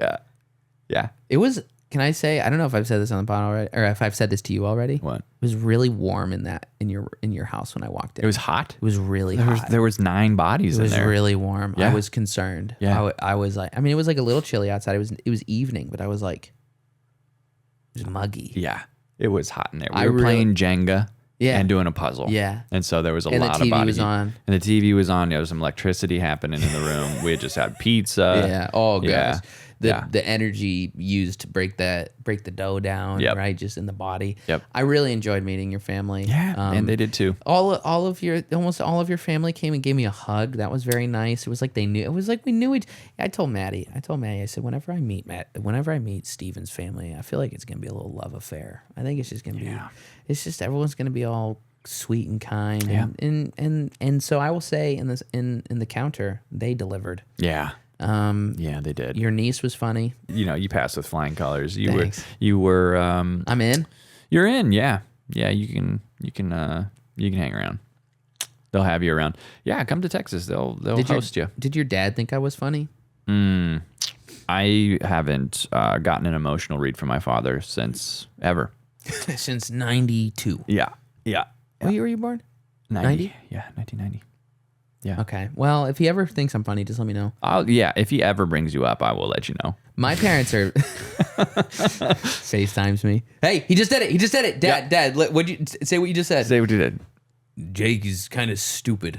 S1: Yeah.
S2: It was. Can I say? I don't know if I've said this on the pod already, or if I've said this to you already.
S1: What?
S2: It was really warm in your house when I walked in.
S1: It was hot.
S2: It was really hot.
S1: There was 9 bodies in there.
S2: It was really warm.
S1: Yeah.
S2: I was concerned.
S1: Yeah.
S2: I was like, I mean, it was like a little chilly outside. It was evening, but I was like, it was muggy.
S1: Yeah, it was hot in there.
S2: I
S1: We were
S2: really-
S1: playing Jenga.
S2: Yeah.
S1: And doing a puzzle.
S2: Yeah.
S1: And so there was a
S2: And the
S1: lot
S2: TV
S1: of bodies.
S2: was on.
S1: And the TV was on. There was some electricity happening in the room. We had just had pizza.
S2: Yeah. Oh, gosh.
S1: Yeah.
S2: The energy used to break the dough down,
S1: Yep.
S2: right? Just in the body.
S1: Yep.
S2: I really enjoyed meeting your family.
S1: Yeah, and they did too.
S2: Almost all of your family came and gave me a hug. That was very nice. It was like they knew. It was like we knew it. I told Maddie. I said, whenever I meet Steven's family, I feel like it's gonna be a little love affair. I think it's just gonna be. It's just everyone's gonna be all sweet and kind.
S1: Yeah.
S2: And so I will say in the counter they delivered.
S1: Yeah. Yeah, they did.
S2: Your niece was funny.
S1: You passed with flying colors.
S2: Thanks.
S1: You were.
S2: I'm in.
S1: You're in. Yeah. Yeah. You can hang around. They'll have you around. Yeah. Come to Texas. They'll host you.
S2: Did your dad think I was funny?
S1: I haven't gotten an emotional read from my father since ever.
S2: Since 92.
S1: Yeah. Yeah.
S2: What year were you born?
S1: 90? Yeah, 1990. Yeah.
S2: Okay. Well, if he ever thinks I'm funny, just let me know.
S1: Yeah, if he ever brings you up, I will let you know.
S2: My parents are FaceTimes me. Hey, he just did it. Dad, what'd you say? What you just said?
S1: Say what you did.
S2: Jake is kind of stupid.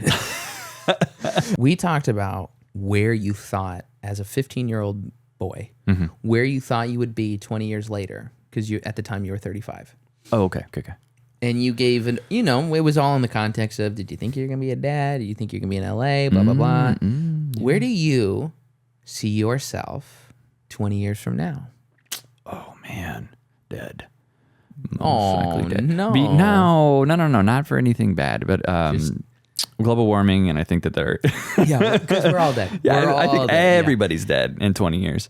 S2: We talked about where you thought, as a 15-year-old boy, where you thought you would be 20 years later, because at the time you were 35.
S1: Oh, okay.
S2: And you gave it was all in the context of, did you think you're going to be a dad? Do you think you're going to be in LA? Blah, blah, blah.
S1: Yeah.
S2: Where do you see yourself 20 years from now?
S1: Oh, man. Dead.
S2: Oh,
S1: Likely dead.
S2: no.
S1: No, not for anything bad, but global warming, and I think that they're...
S2: Yeah, because we're all dead.
S1: Yeah, I think
S2: dead.
S1: everybody's dead in 20 years.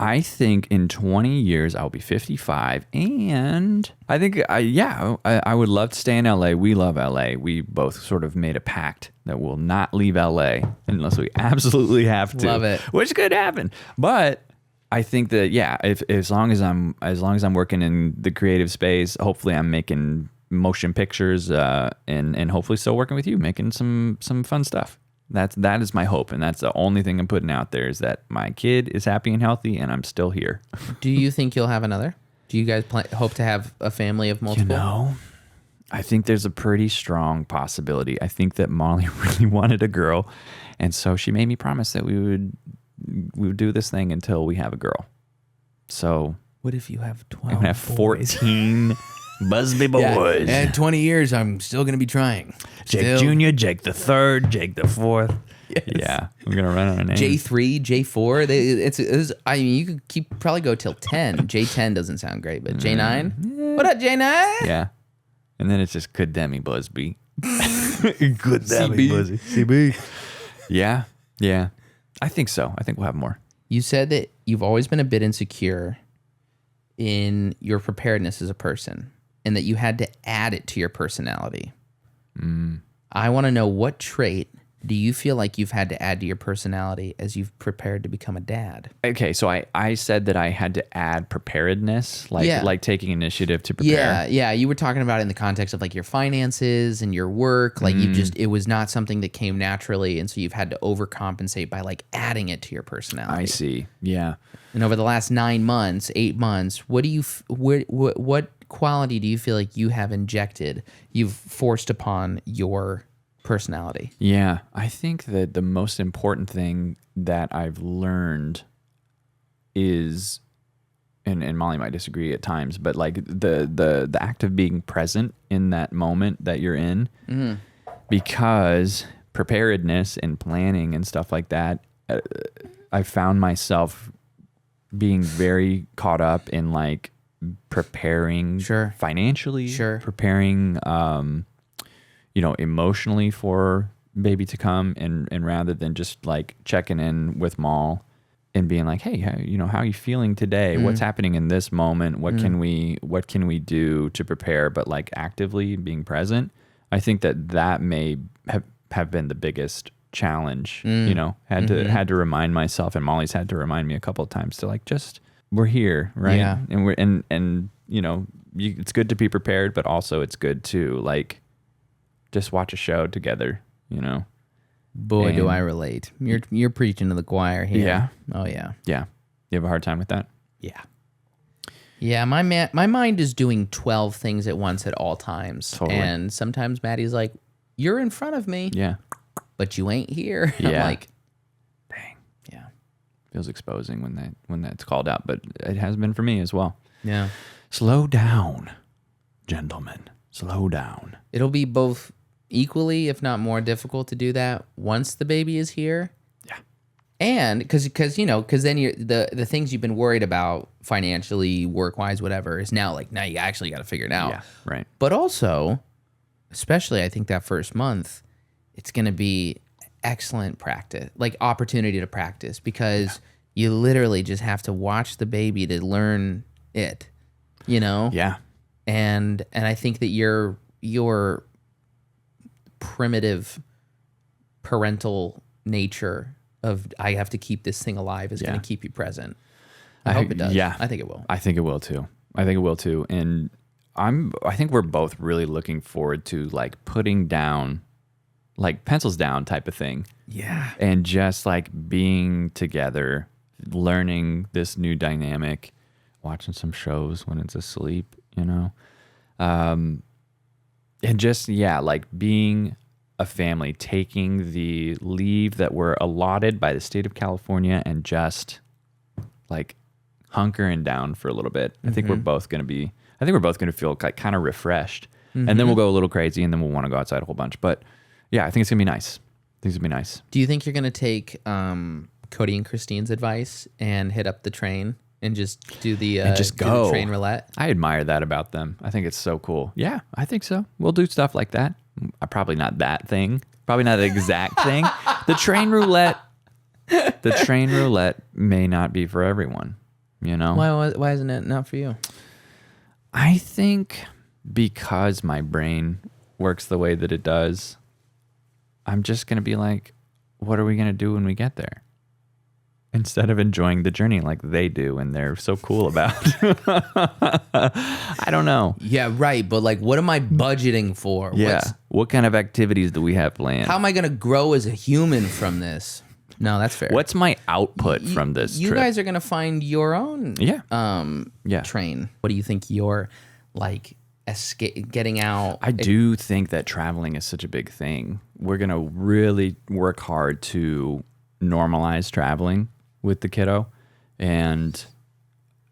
S1: I think in 20 years I'll be 55, and I think I would love to stay in LA. We love LA. We both sort of made a pact that we'll not leave LA unless we absolutely have to.
S2: Love it.
S1: Which could happen. But I think that if as long as I'm working in the creative space, hopefully I'm making motion pictures and hopefully still working with you, making some fun stuff. That is my hope, and that's the only thing I'm putting out there, is that my kid is happy and healthy, and I'm still here.
S2: Do you think you'll have another? Do you guys hope to have a family of multiple?
S1: I think there's a pretty strong possibility. I think that Molly really wanted a girl, and so she made me promise that we would do this thing until we have a girl. So
S2: What if you have 12?
S1: I'm gonna have 14 Busby boys.
S2: Yeah. In 20 years, I'm still going to be trying.
S1: Jake Jr., Jake the Third, Jake the Fourth.
S2: Yes.
S1: Yeah, we're gonna run out of names.
S2: J3, J4. I mean, you could probably go till 10. J10 doesn't sound great, but J9. What up, J9?
S1: Yeah, and then it's just Cuddemi Busby. Cuddemi Busby. CB. Yeah. I think so. I think we'll have more.
S2: You said that you've always been a bit insecure in your preparedness as a person, and that you had to add it to your personality. I want to know, what trait do you feel like you've had to add to your personality as you've prepared to become a dad?
S1: Okay, so I said that I had to add preparedness, like taking initiative to prepare.
S2: Yeah. You were talking about it in the context of like your finances and your work. Like it was not something that came naturally, and so you've had to overcompensate by like adding it to your personality.
S1: I see. Yeah.
S2: And over the last 8 months, what quality do you feel like you've forced upon your personality?
S1: Yeah, I think that the most important thing that I've learned is, and Molly might disagree at times, but like the act of being present in that moment that you're in, because preparedness and planning and stuff like that, I found myself being very caught up in like preparing financially, preparing, emotionally for baby to come, and rather than just like checking in with Maul and being like, hey, how are you feeling today? What's happening in this moment? What can we do to prepare? But like actively being present, I think that may have been the biggest challenge. Had to remind myself, and Molly's had to remind me a couple of times to like, just, we're here, right?
S2: Yeah.
S1: And we're it's good to be prepared, but also it's good to like just watch a show together.
S2: Boy, do I relate. You're preaching to the choir here.
S1: Yeah.
S2: Oh yeah.
S1: Yeah. You have a hard time with that?
S2: Yeah. Yeah, my mind is doing 12 things at once at all times.
S1: Totally.
S2: And sometimes Maddie's like, you're in front of me.
S1: Yeah.
S2: But you ain't here.
S1: Yeah.
S2: I'm like,
S1: dang.
S2: Yeah.
S1: Feels exposing when that's called out, but it has been for me as well.
S2: Yeah.
S1: Slow down, gentlemen. Slow down.
S2: It'll be both equally, if not more difficult to do that once the baby is here.
S1: Yeah.
S2: And because then the things you've been worried about financially, work-wise, whatever, is now you actually got to figure it out.
S1: Yeah, right.
S2: But also, especially I think that first month, it's going to be excellent practice, like opportunity to practice, because you literally just have to watch the baby to learn it,
S1: Yeah.
S2: And I think that your primitive parental nature of I have to keep this thing alive is going to keep you present. I hope it does.
S1: Yeah.
S2: I think it will.
S1: I think it will too. And I think we're both really looking forward to like putting down, like pencils down type of thing.
S2: Yeah.
S1: And just like being together, learning this new dynamic, watching some shows when it's asleep, and just, like being a family, taking the leave that we're allotted by the state of California and just like hunkering down for a little bit. I think we're both going to feel kind of refreshed, and then we'll go a little crazy, and then we'll want to go outside a whole bunch. But yeah, I think it's going to be nice.
S2: Do you think you're going to take Cody and Christine's advice and hit up the train and just do the
S1: go
S2: the train roulette?
S1: I admire that about them. I think it's so cool. Yeah, I think so. We'll do stuff like that. Probably not that thing. Probably not the exact thing. The train roulette may not be for everyone.
S2: Why isn't it not for you?
S1: I think because my brain works the way that it does, I'm just going to be like, what are we going to do when we get there? Instead of enjoying the journey like they do and they're so cool about. I don't know.
S2: Yeah, right. But like, what am I budgeting for?
S1: Yeah. What kind of activities do we have planned?
S2: How am I going to grow as a human from this? No, that's fair.
S1: What's my output from this trip?
S2: You guys are going to find your own
S1: Yeah.
S2: train. What do you think your like getting out?
S1: I do think that traveling is such a big thing. We're going to really work hard to normalize traveling with the kiddo. And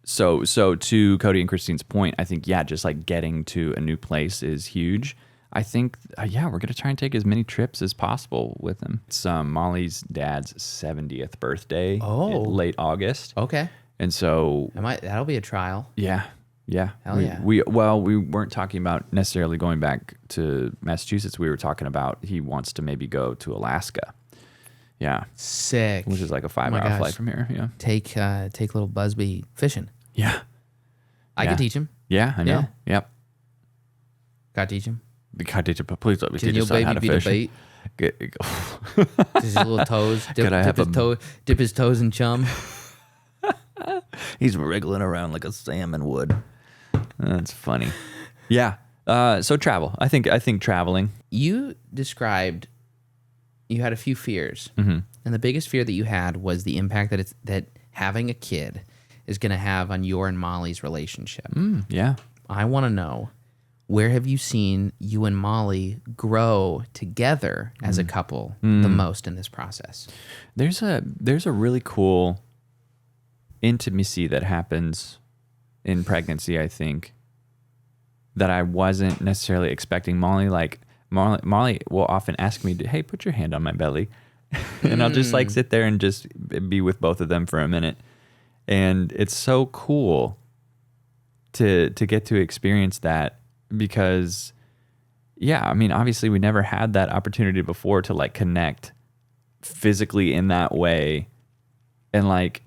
S1: so to Cody and Christine's point, I think, just like getting to a new place is huge. I think, we're going to try and take as many trips as possible with them. It's Molly's dad's 70th birthday in late August.
S2: Okay.
S1: And so
S2: that'll be a trial.
S1: Yeah.
S2: Hell yeah.
S1: We weren't talking about necessarily going back to Massachusetts. We were talking about he wants to maybe go to Alaska. Yeah.
S2: Sick.
S1: Which is like a 5-hour flight from here. Yeah.
S2: Take little Busby fishing.
S1: Yeah.
S2: I could teach him.
S1: Yeah, I know.
S2: Yeah.
S1: Yep.
S2: Gotta teach him.
S1: Gotta teach him. Please let me
S2: Can
S1: teach
S2: your
S1: him how to
S2: baby be
S1: fish.
S2: the bait? Just his little toes. Dip his toes in chum.
S1: He's wriggling around like a salmon would. That's funny. Yeah. So travel. I think traveling.
S2: You described you had a few fears, and the biggest fear that you had was the impact that having a kid is going to have on your and Molly's relationship.
S1: Yeah.
S2: I want to know, where have you seen you and Molly grow together as a couple the most in this process?
S1: There's a really cool intimacy that happens in pregnancy, I think, that I wasn't necessarily expecting. Molly will often ask me, hey, put your hand on my belly. And I'll just like sit there and just be with both of them for a minute. And it's so cool to get to experience that, because I mean, obviously we never had that opportunity before to like connect physically in that way. And like,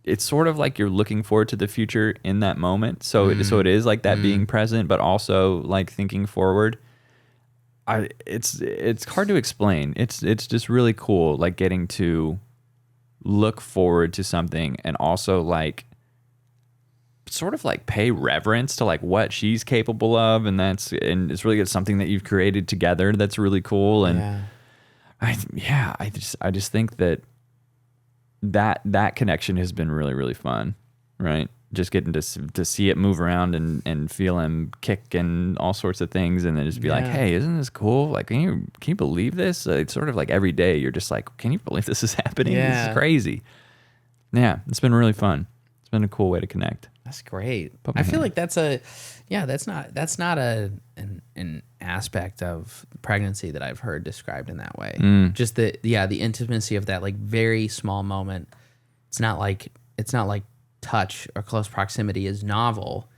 S1: it's sort of like you're looking forward to the future in that moment. So it is like that being present, but also like thinking forward. It's hard to explain. It's just really cool, like getting to look forward to something and also like sort of like pay reverence to like what she's capable of, and it's really something that you've created together that's really cool. And I just think that connection has been really, really fun, right? Just getting to see it move around and feel him kick and all sorts of things, and then just be like, hey, isn't this cool? Like, can you believe this? It's sort of like every day you're just like, can you believe this is happening? This is crazy. Yeah, it's been really fun. It's been a cool way to connect.
S2: That's great. I feel like that's not an aspect of pregnancy that I've heard described in that way. Just the intimacy of that like very small moment. It's not like touch or close proximity is novel,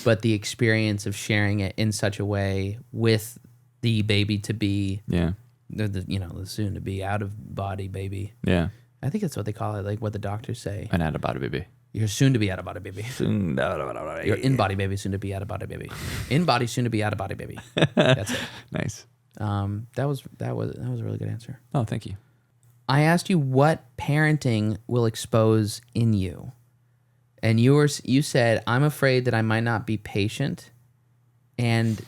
S2: but the experience of sharing it in such a way with the baby to be, the soon to be out of body baby. Yeah, I think that's what they call it, like what the doctors say.
S1: An out of body baby.
S2: You're soon to be out of body baby. You're in body baby, soon to be out of body baby. In body, soon to be out of body baby. That's it.
S1: Nice.
S2: That was a really good answer.
S1: Oh, thank you.
S2: I asked you what parenting will expose in you, and you said, I'm afraid that I might not be patient, and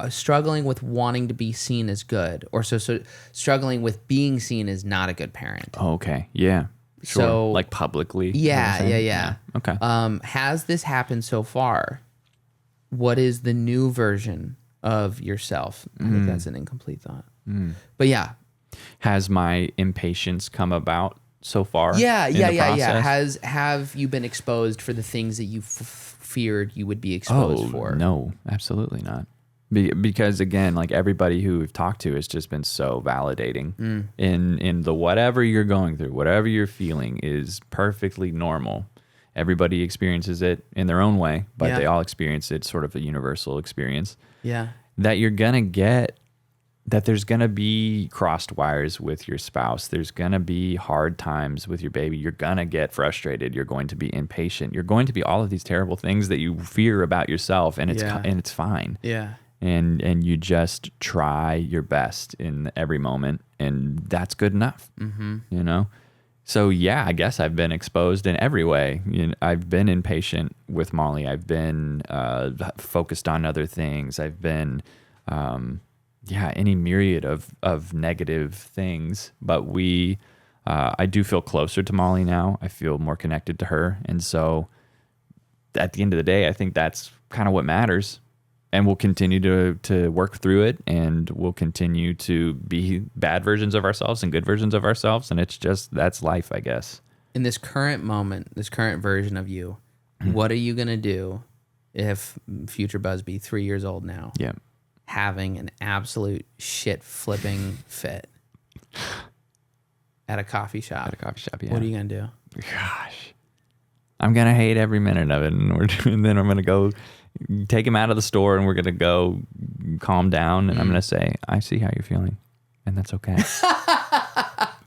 S2: struggling with wanting to be seen as good, or so struggling with being seen as not a good parent.
S1: Oh, okay. Yeah. Sure. So, like publicly.
S2: Yeah.
S1: Okay.
S2: Has this happened so far? What is the new version of yourself? I think that's an incomplete thought. But yeah.
S1: Has my impatience come about so far?
S2: Yeah. Have you been exposed for the things that you feared you would be exposed for?
S1: No, absolutely not. Because again, like everybody who we've talked to has just been so validating in the whatever you're going through, whatever you're feeling is perfectly normal. Everybody experiences it in their own way, but they all experience it sort of a universal experience. Yeah. That you're going to get, that there's going to be crossed wires with your spouse. There's going to be hard times with your baby. You're going to get frustrated. You're going to be impatient. You're going to be all of these terrible things that you fear about yourself, and it's fine. Yeah. And you just try your best in every moment, and that's good enough. You know? So yeah, I guess I've been exposed in every way. I've been impatient with Molly. I've been focused on other things. I've been any myriad of negative things. But I do feel closer to Molly now. I feel more connected to her. And so at the end of the day, I think that's kind of what matters. And we'll continue to work through it, and we'll continue to be bad versions of ourselves and good versions of ourselves. And it's just, that's life, I guess.
S2: In this current moment, this current version of you, what are you going to do if future Busby, 3 years old now, having an absolute shit flipping fit at a coffee shop?
S1: Yeah.
S2: What are you going to do?
S1: Gosh. I'm going to hate every minute of it. And then I'm going to go take him out of the store, and we're going to go calm down. And I'm going to say, I see how you're feeling. And that's okay.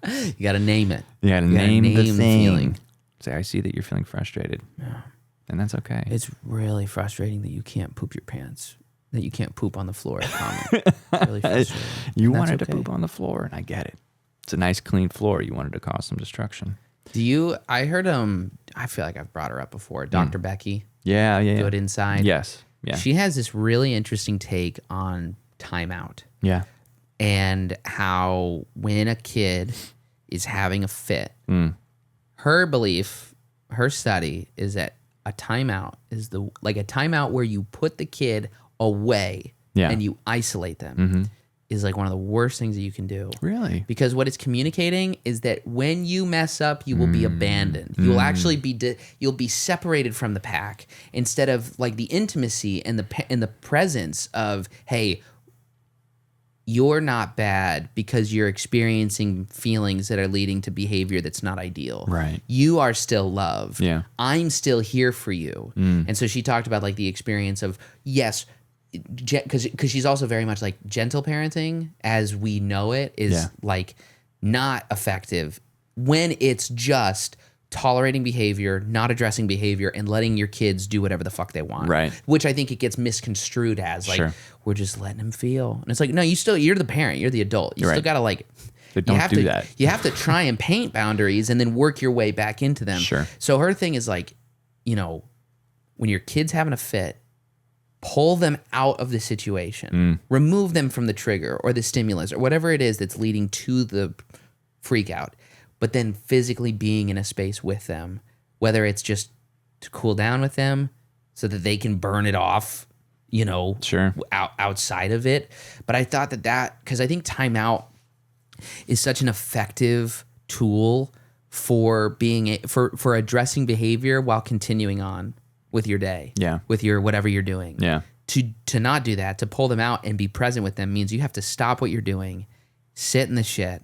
S2: You got to name it.
S1: You got to name the feeling. Say, I see that you're feeling frustrated. Yeah. And that's okay.
S2: It's really frustrating that you can't poop your pants, that you can't poop on the floor at common. It's really frustrating.
S1: You wanted to poop on the floor, and I get it. It's a nice, clean floor. You wanted to cause some destruction.
S2: I heard, I feel like I've brought her up before, Dr. Becky.
S1: Yeah.
S2: Good Inside.
S1: Yes. Yeah.
S2: She has this really interesting take on timeout. Yeah. And how when a kid is having a fit, her belief, her study is that a timeout is a timeout where you put the kid away and you isolate them is like one of the worst things that you can do.
S1: Really?
S2: Because what it's communicating is that when you mess up, you will be abandoned. You will actually be you'll be separated from the pack instead of like the intimacy and the presence of, hey, you're not bad because you're experiencing feelings that are leading to behavior that's not ideal.
S1: Right.
S2: You are still loved.
S1: Yeah.
S2: I'm still here for you. And so she talked about like the experience of, yes, because she's also very much like gentle parenting as we know it is like not effective when it's just tolerating behavior, not addressing behavior, and letting your kids do whatever the fuck they want.
S1: Right.
S2: Which I think it gets misconstrued as like, we're just letting them feel. And it's like, no, you're the parent, you're the adult. You still got to like,
S1: but don't do that.
S2: You have to try and paint boundaries and then work your way back into them.
S1: Sure.
S2: So her thing is like, you know, when your kid's having a fit, pull them out of the situation, remove them from the trigger or the stimulus or whatever it is that's leading to the freak out, but then physically being in a space with them, whether it's just to cool down with them so that they can burn it off, you know, outside of it. But I thought that because I think timeout is such an effective tool for for addressing behavior while continuing on with your day, with your whatever you're doing. To not do that, to pull them out and be present with them means you have to stop what you're doing, sit in the shit.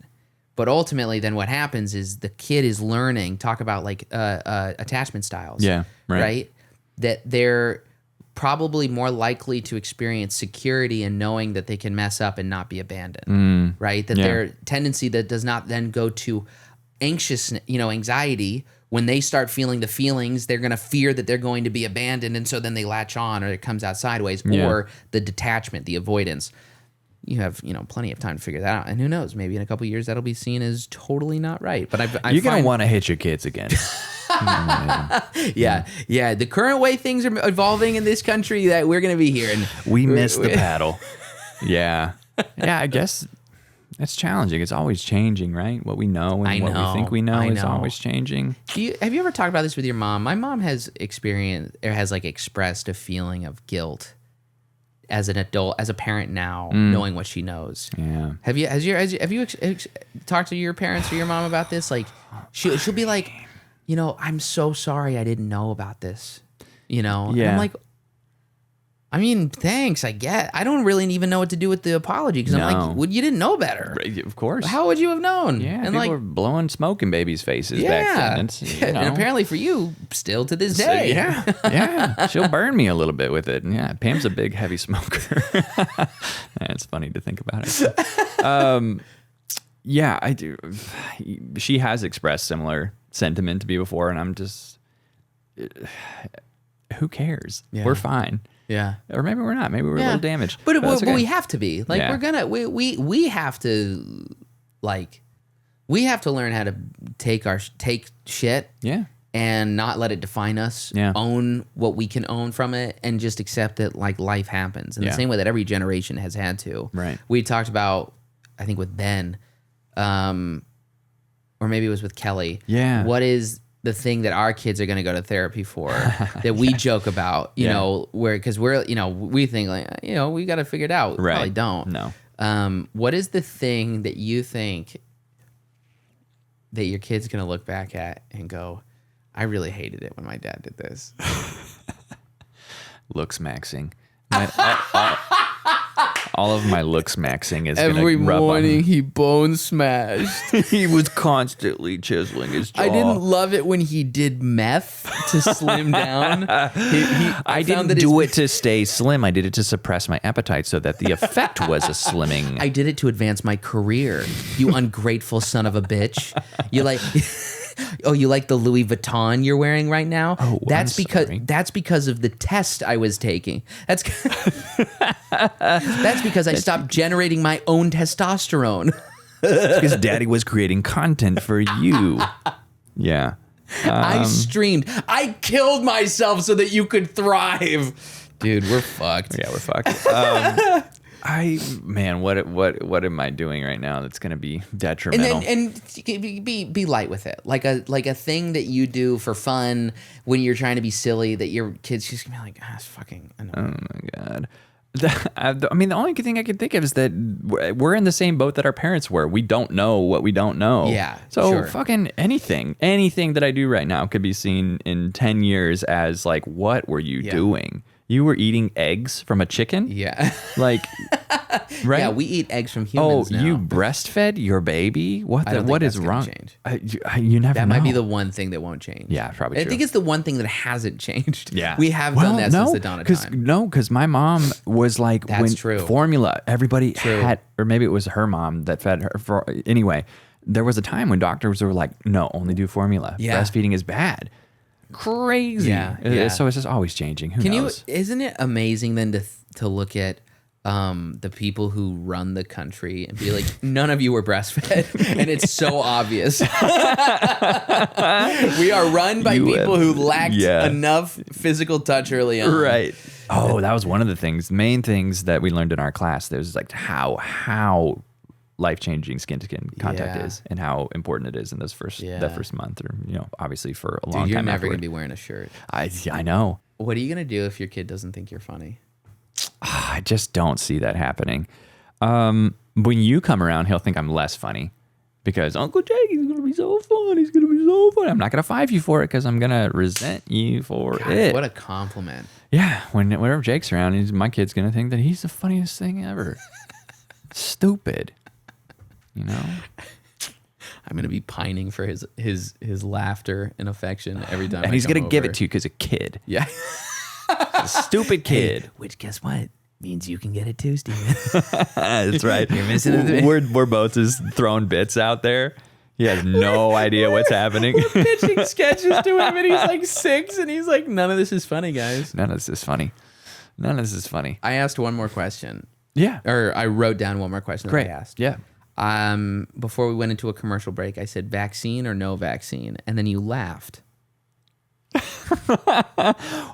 S2: But ultimately, then what happens is the kid is learning. Talk about like attachment styles. Right. That they're probably more likely to experience security in knowing that they can mess up and not be abandoned. Right. That their tendency that does not then go to anxiousness, anxiety. When they start feeling the feelings, they're going to fear that they're going to be abandoned. And so then they latch on or it comes out sideways or the detachment, the avoidance. You have, plenty of time to figure that out. And who knows, maybe in a couple of years that'll be seen as totally not right. But
S1: you're going to want to hit your kids again.
S2: Yeah. The current way things are evolving in this country that we're going to be here. And
S1: we missed the paddle. Yeah, I guess it's challenging. It's always changing, right? What we know and what we think we know is always changing.
S2: Have you ever talked about this with your mom? My mom has expressed a feeling of guilt as an adult, as a parent now, knowing what she knows.
S1: Yeah.
S2: Have you talked to your parents or your mom about this? Like, she'll be like, I'm so sorry I didn't know about this.
S1: Yeah.
S2: And I'm like, I mean, thanks, I get. I don't really even know what to do with the apology because I'm like, well, you didn't know better.
S1: Of course.
S2: How would you have known?
S1: Yeah, and people were blowing smoke in babies' faces back then.
S2: And apparently for you, still to this day.
S1: Yeah. She'll burn me a little bit with it. And yeah, Pam's a big, heavy smoker. It's funny to think about it. Yeah, I do. She has expressed similar sentiment to me before, and I'm just, who cares? Yeah. We're fine.
S2: Yeah.
S1: Or maybe we're not. Maybe we're a little damaged.
S2: But we have to be. Like, we have to, like, we have to learn how to take shit.
S1: Yeah.
S2: And not let it define us. Yeah. Own what we can own from it and just accept that, like, life happens. In the same way that every generation has had to.
S1: Right.
S2: We talked about, I think with Ben, or maybe it was with Kelly.
S1: Yeah.
S2: What is the thing that our kids are going to go to therapy for that we joke about, because we think like, we got to figure it out. We probably don't.
S1: No.
S2: What is the thing that you think that your kid's going to look back at and go, I really hated it when my dad did this?
S1: Looks maxing. All of my looks maxing is
S2: every
S1: gonna rub
S2: morning
S1: on.
S2: He bone smashed.
S1: He was constantly chiseling his jaw.
S2: I didn't love it when he did meth to slim down.
S1: I didn't do it to stay slim. I did it to suppress my appetite so that the effect was a slimming.
S2: I did it to advance my career. You ungrateful son of a bitch. You like. Oh, you like the Louis Vuitton you're wearing right now?
S1: Oh,
S2: that's because of the test I was taking. That's because I stopped generating my own testosterone.
S1: Because Daddy was creating content for you. Yeah.
S2: I streamed. I killed myself so that you could thrive. Dude, we're fucked.
S1: Yeah, we're fucked. Man, what am I doing right now that's going to be detrimental?
S2: And be light with it, like a thing that you do for fun when you're trying to be silly, that your kids just gonna be like, it's fucking annoying.
S1: Oh my God. I mean, the only thing I can think of is that we're in the same boat that our parents were. We don't know what we don't know.
S2: Yeah.
S1: So
S2: sure.
S1: fucking anything that I do right now could be seen in 10 years as like, what were you doing? You were eating eggs from a chicken?
S2: Yeah.
S1: Like, right?
S2: Yeah, we eat eggs from humans now.
S1: You breastfed your baby? What is wrong?
S2: Change.
S1: You never know.
S2: That might be the one thing that won't change.
S1: Yeah, probably
S2: I
S1: true.
S2: think it's the one thing that hasn't changed.
S1: Yeah.
S2: We have done that since the dawn of time.
S1: Because my mom was like,
S2: That's true.
S1: Formula, everybody had, or maybe it was her mom that fed her. Anyway, there was a time when doctors were like, no, only do formula.
S2: Yeah.
S1: Breastfeeding is bad. Crazy.
S2: Yeah.
S1: So it's just always changing. Who knows?
S2: Isn't it amazing then to look at the people who run the country and be like, none of you were breastfed, and it's so obvious. We are run by people who lacked enough physical touch early on.
S1: Right. Oh, that was one of the main things that we learned in our class. There's like how life-changing skin-to-skin contact is, and how important it is in that first month, or obviously for a long time.
S2: You're never
S1: afterward.
S2: gonna be wearing a shirt.
S1: I know.
S2: What are you gonna do if your kid doesn't think you're funny?
S1: I just don't see that happening. When you come around, he'll think I'm less funny because Uncle Jake is going to be so fun. He's going to be so fun. I'm not going to five you for it because I'm going to resent you for it.
S2: What a compliment.
S1: Yeah. Whenever Jake's around, my kid's going to think that he's the funniest thing ever. Stupid. I'm
S2: going to be pining for his laughter and affection every time.
S1: And he's going to give it to you because a kid.
S2: Yeah.
S1: A stupid kid.
S2: Hey, which, guess what? Means you can get it too, Steven.
S1: That's right.
S2: You're missing it.
S1: We're both just throwing bits out there. He has no idea what's happening.
S2: We're pitching sketches to him, and he's like 6, and he's like, none of this is funny, guys.
S1: None of this is funny.
S2: I asked one more question.
S1: Yeah.
S2: Or I wrote down one more question that I asked.
S1: Yeah.
S2: Before we went into a commercial break, I said vaccine or no vaccine, and then you laughed.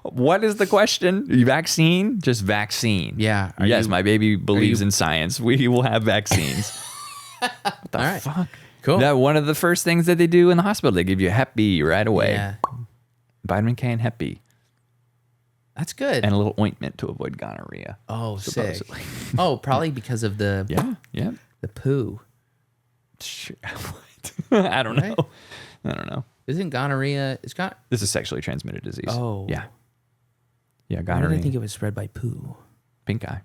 S1: What is the question? Vaccine? Just vaccine.
S2: Yeah.
S1: Yes, my baby believes in science. We will have vaccines. What the
S2: All right.
S1: fuck?
S2: Cool.
S1: That one of the first things that they do in the hospital, they give you Hep B right away.
S2: Yeah.
S1: Vitamin K and Hep B.
S2: That's good.
S1: And a little ointment to avoid gonorrhea.
S2: Oh,
S1: supposedly.
S2: sick. Oh, probably because of the the poo.
S1: Sure. I don't know.
S2: Isn't gonorrhea?
S1: This is sexually transmitted disease.
S2: Oh.
S1: Yeah. Yeah,
S2: Why
S1: gonorrhea.
S2: did I think it was spread by poo?
S1: Pink eye.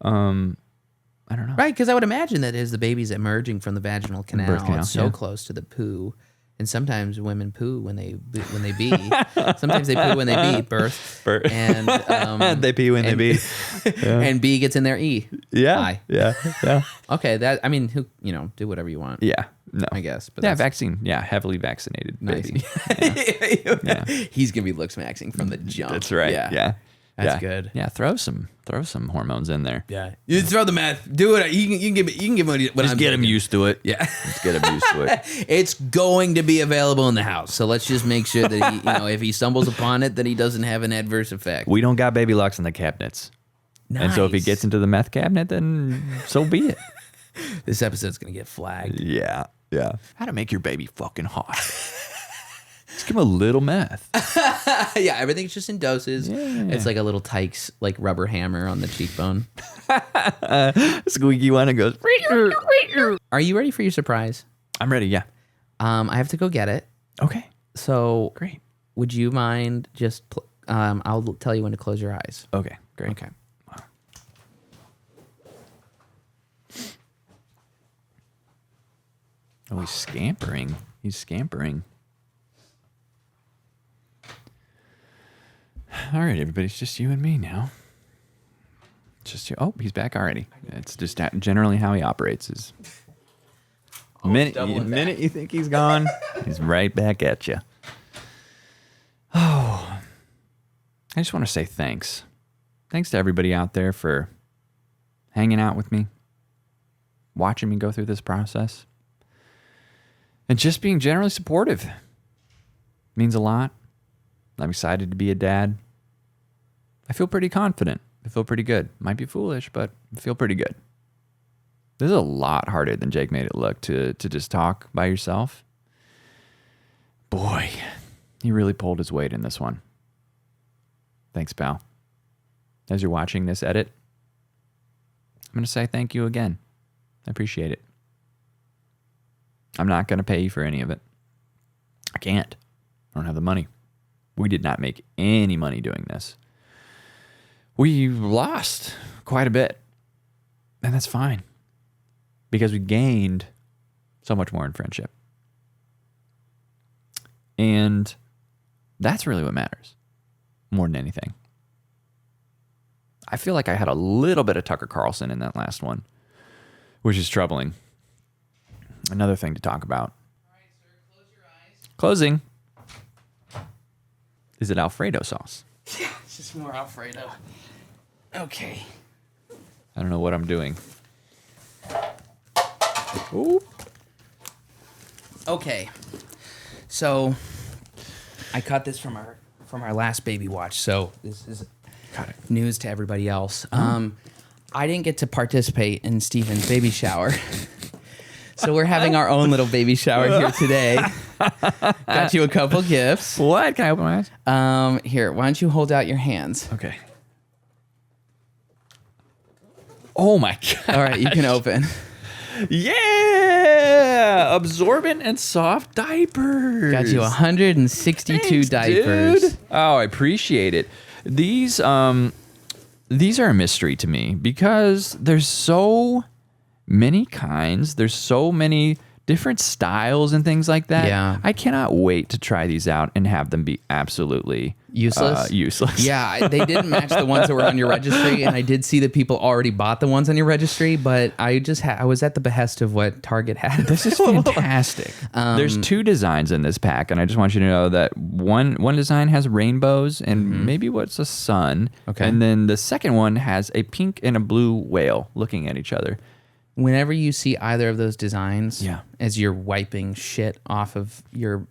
S1: I don't know.
S2: Right, because I would imagine that as the baby's emerging from the vaginal canal, it's so close to the poo. And sometimes women poo when they bee. Sometimes they poo when they bee, birth. And
S1: they pee when they bee.
S2: Yeah. And bee gets in their E.
S1: Yeah.
S2: I.
S1: Yeah. Yeah.
S2: Okay, do whatever you want.
S1: Yeah. No.
S2: I guess. But
S1: vaccine. Yeah, heavily vaccinated baby.
S2: Nice. Yeah. He's gonna be looks-maxing from the jump.
S1: That's right. Yeah.
S2: That's good.
S1: Yeah, throw some hormones in there.
S2: Yeah. You throw the meth. Do it. You can give him what
S1: Just get him used to it.
S2: Yeah.
S1: Just get him used to it.
S2: It's going to be available in the house. So let's just make sure that he, if he stumbles upon it, that he doesn't have an adverse effect.
S1: We don't got baby locks in the cabinets.
S2: Nice.
S1: And so if he gets into the meth cabinet, then so be it.
S2: This episode's going to get flagged.
S1: Yeah. Yeah. How to make your baby fucking hot. Just give him a little meth.
S2: Yeah, everything's just in doses. Yeah. It's like a little Tyke's like rubber hammer on the cheekbone.
S1: Squeaky one and goes.
S2: Are you ready for your surprise?
S1: I'm ready. Yeah.
S2: I have to go get it.
S1: Okay.
S2: So
S1: great.
S2: Would you mind just? I'll tell you when to close your eyes.
S1: Okay. Great.
S2: Okay.
S1: Wow. Oh, he's scampering. All right, everybody, it's just you and me now. Just you. Oh, he's back already. It's just generally how he operates. Is minute you think he's gone, he's right back at you. Oh, I just want to say thanks. Thanks to everybody out there for hanging out with me, watching me go through this process, and just being generally supportive. It means a lot. I'm excited to be a dad. I feel pretty confident. I feel pretty good. Might be foolish, but I feel pretty good. This is a lot harder than Jake made it look to just talk by yourself. Boy, he really pulled his weight in this one. Thanks, pal. As you're watching this edit, I'm going to say thank you again. I appreciate it. I'm not going to pay you for any of it. I can't. I don't have the money. We did not make any money doing this. We lost quite a bit. And that's fine. Because we gained so much more in friendship. And that's really what matters. More than anything. I feel like I had a little bit of Tucker Carlson in that last one, which is troubling. Another thing to talk about.
S2: All right, sir, close your eyes.
S1: Closing. Is it Alfredo sauce?
S2: Yeah, it's just more Alfredo. Okay.
S1: I don't know what I'm doing. Ooh.
S2: Okay. So I caught this from our last baby watch. So this is news to everybody else. I didn't get to participate in Steven's baby shower. So we're having our own little baby shower here today. Got you a couple gifts.
S1: What? Can I open my eyes?
S2: Here, why don't you hold out your hands?
S1: Okay. Oh my God.
S2: All right, you can open.
S1: Yeah! Absorbent and soft diapers.
S2: Got you 162
S1: Thanks,
S2: diapers.
S1: Dude. Oh, I appreciate it. These are a mystery to me because there's so many kinds. There's so many different styles and things like that.
S2: Yeah.
S1: I cannot wait to try these out and have them be absolutely
S2: useless.
S1: Yeah,
S2: they didn't match the ones that were on your registry, and I did see that people already bought the ones on your registry, but I just I was at the behest of what Target had.
S1: This is fantastic. There's two designs in this pack, and I just want you to know that one design has rainbows and maybe what's a sun.
S2: Okay.
S1: And then the second one has a pink and a blue whale looking at each other.
S2: Whenever you see either of those designs,
S1: Yeah.
S2: as you're wiping shit off of your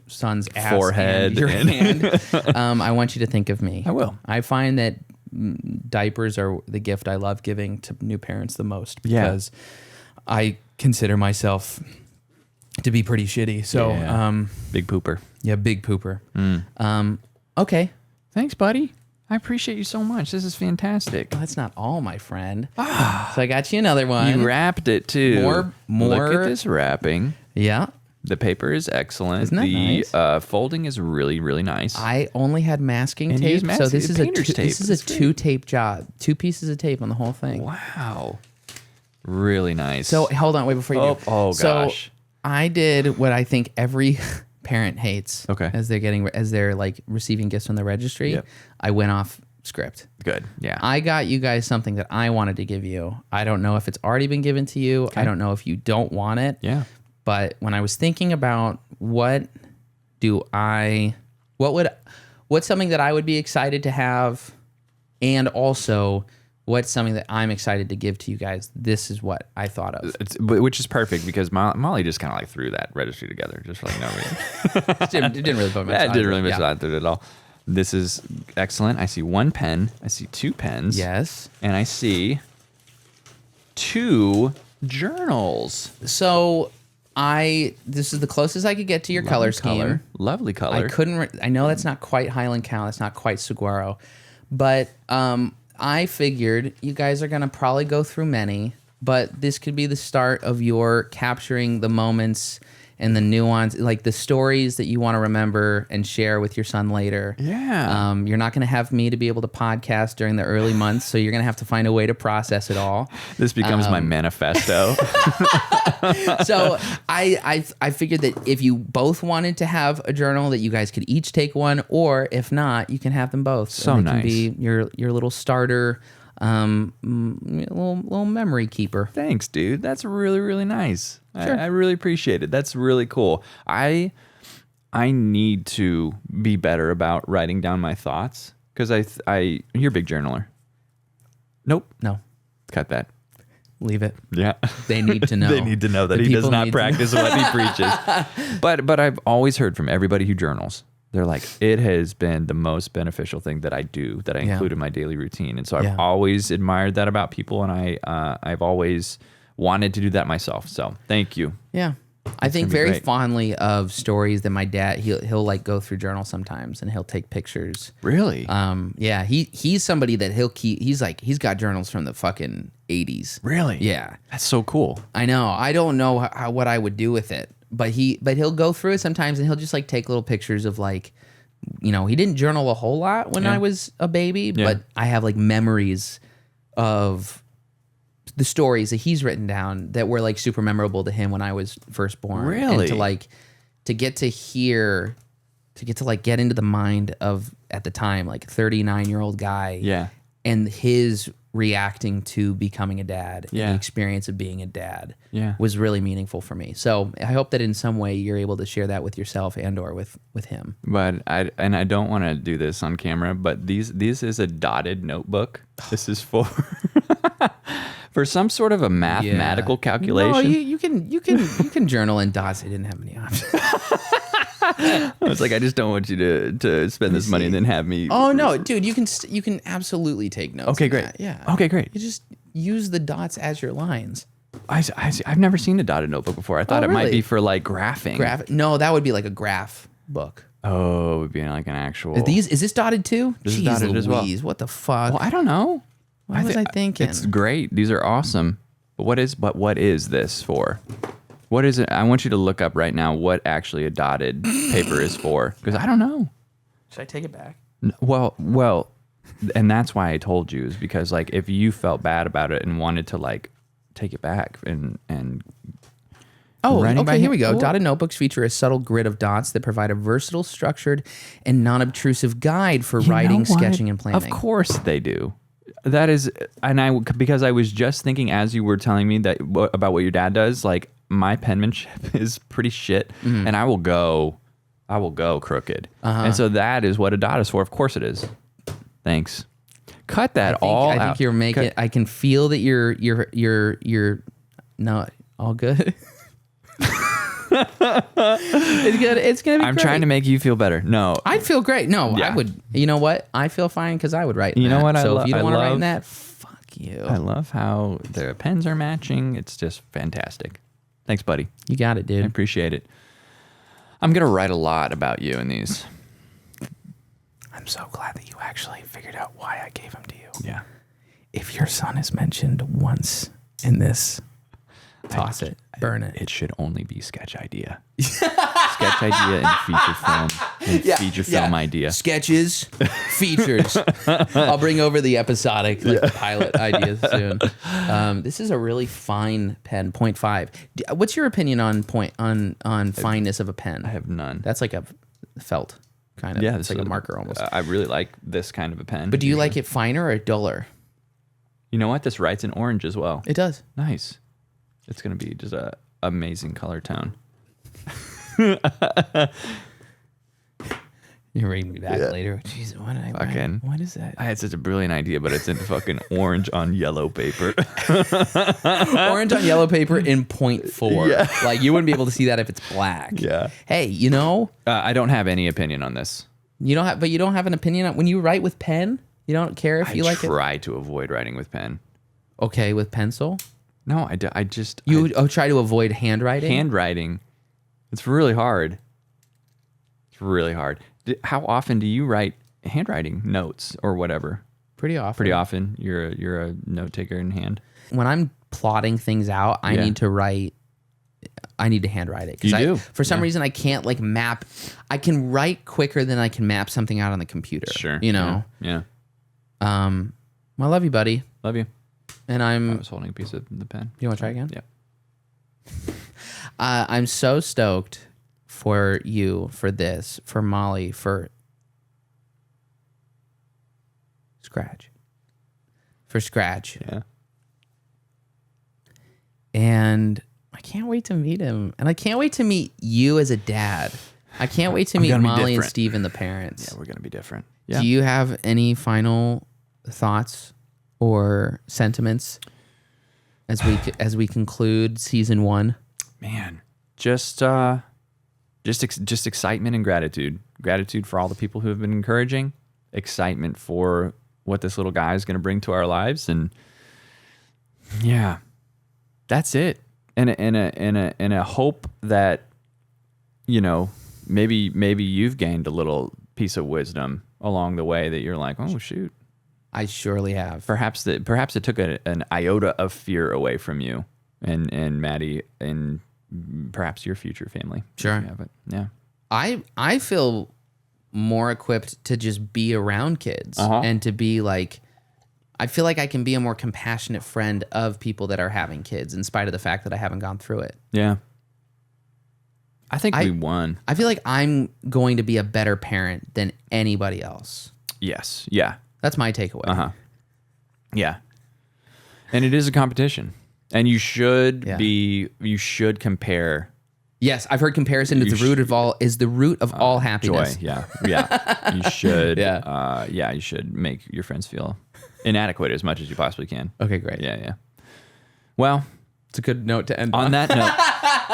S2: son's ass
S1: Forehead
S2: and your hand, I want you to think of me.
S1: I will.
S2: I find that diapers are the gift I love giving to new parents the most because I consider myself to be pretty shitty. So,
S1: big pooper.
S2: yeah, big pooper. Okay.
S1: Thanks, buddy. I appreciate you so much. This is fantastic.
S2: Well, that's not all, my friend. So I got you another one.
S1: You wrapped it too.
S2: More.
S1: Look at this wrapping.
S2: Yeah.
S1: The paper is excellent.
S2: Isn't that nice?
S1: Folding is really, really nice.
S2: I only had masking
S1: And
S2: tape,
S1: use
S2: so this is
S1: painter's tape.
S2: this is a
S1: That's great.
S2: 2-tape job. 2 pieces of tape on the whole thing.
S1: Wow. Really nice.
S2: So hold on, wait before you do.
S1: Oh gosh.
S2: So I did what I think every parent hates.
S1: Okay.
S2: As they're like receiving gifts on the registry.
S1: Yep.
S2: I went off script.
S1: Good. Yeah.
S2: I got you guys something that I wanted to give you. I don't know if it's already been given to you.
S1: Okay.
S2: I don't know if you don't want it.
S1: Yeah.
S2: But when I was thinking about what's something that I would be excited to have, and also what's something that I'm excited to give to you guys, this is what I thought of.
S1: Which is perfect because Molly just kind of like threw that registry together just for like no reason.
S2: It didn't really put my
S1: That didn't really miss out through it at all. This is excellent. I see one pen. I see 2 pens.
S2: Yes.
S1: And I see 2 journals.
S2: So this is the closest I could get to your color scheme.
S1: Lovely color.
S2: I know that's not quite Highland Cow. That's not quite Saguaro. But I figured you guys are going to probably go through many, but this could be the start of your capturing the moments and the nuance, like the stories that you want to remember and share with your son later.
S1: Yeah.
S2: You're not going to have me to be able to podcast during the early months, so you're going to have to find a way to process it all.
S1: This becomes my manifesto.
S2: So I figured that if you both wanted to have a journal, that you guys could each take one, or if not, you can have them both.
S1: So
S2: and it
S1: nice.
S2: Can be your little starter, little memory keeper.
S1: Thanks, dude. That's really, really nice.
S2: Sure.
S1: I really appreciate it. That's really cool. I need to be better about writing down my thoughts because you're a big journaler. Nope.
S2: No,
S1: Cut that.
S2: leave it.
S1: Yeah.
S2: They need to know.
S1: They need to know that
S2: The
S1: he does
S2: people
S1: not
S2: need to
S1: practice what he preaches. But I've always heard from everybody who journals They're like, it has been the most beneficial thing that I do, that I include in my daily routine. And so I've always admired that about people, and I've always wanted to do that myself. So thank you.
S2: Yeah. I think very fondly of stories that my dad, he'll like go through journals sometimes and he'll take pictures.
S1: Really?
S2: Yeah. He's somebody that he'll keep, he's got journals from the fucking 80s.
S1: Really?
S2: Yeah.
S1: That's so cool.
S2: I know. I don't know what I would do with it. But he'll go through it sometimes and he'll just like take little pictures of like, he didn't journal a whole lot when I was a baby, but I have like memories of the stories that he's written down that were like super memorable to him when I was first born.
S1: Really?
S2: And to get to like get into the mind of, at the time, like 39-year-old guy.
S1: Yeah.
S2: And his reacting to becoming a dad, and the experience of being a dad, was really meaningful for me. So I hope that in some way you're able to share that with yourself and or with him.
S1: But I don't want to do this on camera, but this is a dotted notebook. This is for for some sort of a mathematical calculation.
S2: No, you can journal in dots. They didn't have any options.
S1: I was like, I just don't want you to spend this money and then have me.
S2: Oh no, dude, you can absolutely take notes.
S1: Okay, great.
S2: That. Yeah.
S1: Okay, great.
S2: You just use the dots as your lines.
S1: I've never seen a dotted notebook before. I thought it might be for like graphing.
S2: No, that would be like a graph book.
S1: Oh, it would be like an actual.
S2: Is this dotted too?
S1: This is dotted as well.
S2: What the fuck?
S1: Well, I don't know.
S2: What was I thinking?
S1: It's great. These are awesome. But what is this for? What is it? I want you to look up right now what actually a dotted paper is for, because I don't know.
S2: Should I take it back?
S1: Well, and that's why I told you, is because like if you felt bad about it and wanted to like take it back and
S2: okay, here we go. Dotted notebooks feature a subtle grid of dots that provide a versatile, structured, and non-obtrusive guide for writing, sketching, and planning.
S1: Of course they do. That is, because I was just thinking as you were telling me that about what your dad does, like my penmanship is pretty shit, and I will go crooked, and so that is what a dot is for. Of course it is. Thanks. Cut that all out.
S2: I think you're making. I can feel that you're not all good. It's gonna be
S1: I'm
S2: great.
S1: trying to make you feel better. No,
S2: I'd feel great. No, I would. You know what? I feel fine because I would write.
S1: You know what?
S2: So if you don't want to write in that, fuck you.
S1: I love how the pens are matching. It's just fantastic. Thanks, buddy.
S2: You got it, dude.
S1: I appreciate it. I'm gonna write a lot about you in these.
S2: I'm so glad that you actually figured out why I gave them to you.
S1: Yeah.
S2: If your son is mentioned once in this, toss it, burn it.
S1: It should only be sketch idea. Sketch idea and feature film. And feature film idea.
S2: Sketches, features. I'll bring over the episodic pilot ideas soon. This is a really fine pen, 0.5. What's your opinion on fineness of a pen?
S1: I have none.
S2: That's like a felt kind of.
S1: Yeah,
S2: it's like a marker almost.
S1: I really like this kind of a pen.
S2: But do you like it finer or duller?
S1: You know what? This writes in orange as well.
S2: It does.
S1: Nice. It's going to be just a amazing color tone.
S2: You read me back later. Jeez, what did I write? What is that?
S1: I had such a brilliant idea, but it's in fucking orange on yellow paper.
S2: Orange on yellow paper in 0.4. Yeah. Like you wouldn't be able to see that if it's black.
S1: Yeah.
S2: Hey, you know?
S1: I don't have any opinion on this.
S2: You don't have an opinion on when you write with pen? You don't care if you like it?
S1: I try to avoid writing with pen.
S2: Okay, with pencil?
S1: No, I just...
S2: try to avoid handwriting?
S1: Handwriting. It's really hard. It's really hard. How often do you write handwriting notes or whatever?
S2: Pretty often.
S1: Pretty often. You're a note taker in hand.
S2: When I'm plotting things out, I need to write. I need to handwrite it.
S1: You do.
S2: For some reason, I can't like map. I can write quicker than I can map something out on the computer.
S1: Sure.
S2: You know.
S1: Yeah.
S2: I love you, buddy.
S1: Love you.
S2: And
S1: I was holding a piece of the pen.
S2: You want to try again?
S1: Yeah.
S2: I'm so stoked for you, for this, for Molly, for Scratch. For Scratch.
S1: Yeah.
S2: And I can't wait to meet him. And I can't wait to meet you as a dad. I can't wait to meet Molly and Steven, the parents.
S1: Yeah, we're going to be different. Yeah.
S2: Do you have any final thoughts or sentiments as we conclude season 1?
S1: Man, just just excitement and gratitude for all the people who have been encouraging, excitement for what this little guy is going to bring to our lives. And yeah, that's it. And a hope that, maybe you've gained a little piece of wisdom along the way that you're like, oh shoot,
S2: I surely have.
S1: Perhaps it took an iota of fear away from you and Maddie and perhaps your future family.
S2: Sure.
S1: Yeah, but yeah.
S2: I feel more equipped to just be around kids and to be like, I feel like I can be a more compassionate friend of people that are having kids in spite of the fact that I haven't gone through it.
S1: Yeah. I think we won.
S2: I feel like I'm going to be a better parent than anybody else.
S1: Yes. Yeah.
S2: That's my takeaway.
S1: Yeah. And it is a competition. And you should compare.
S2: Yes, I've heard comparison is the root of all happiness.
S1: Joy. Yeah. You should you should make your friends feel inadequate as much as you possibly can.
S2: Okay, great.
S1: Yeah. Well,
S2: it's a good note to end
S1: on that note.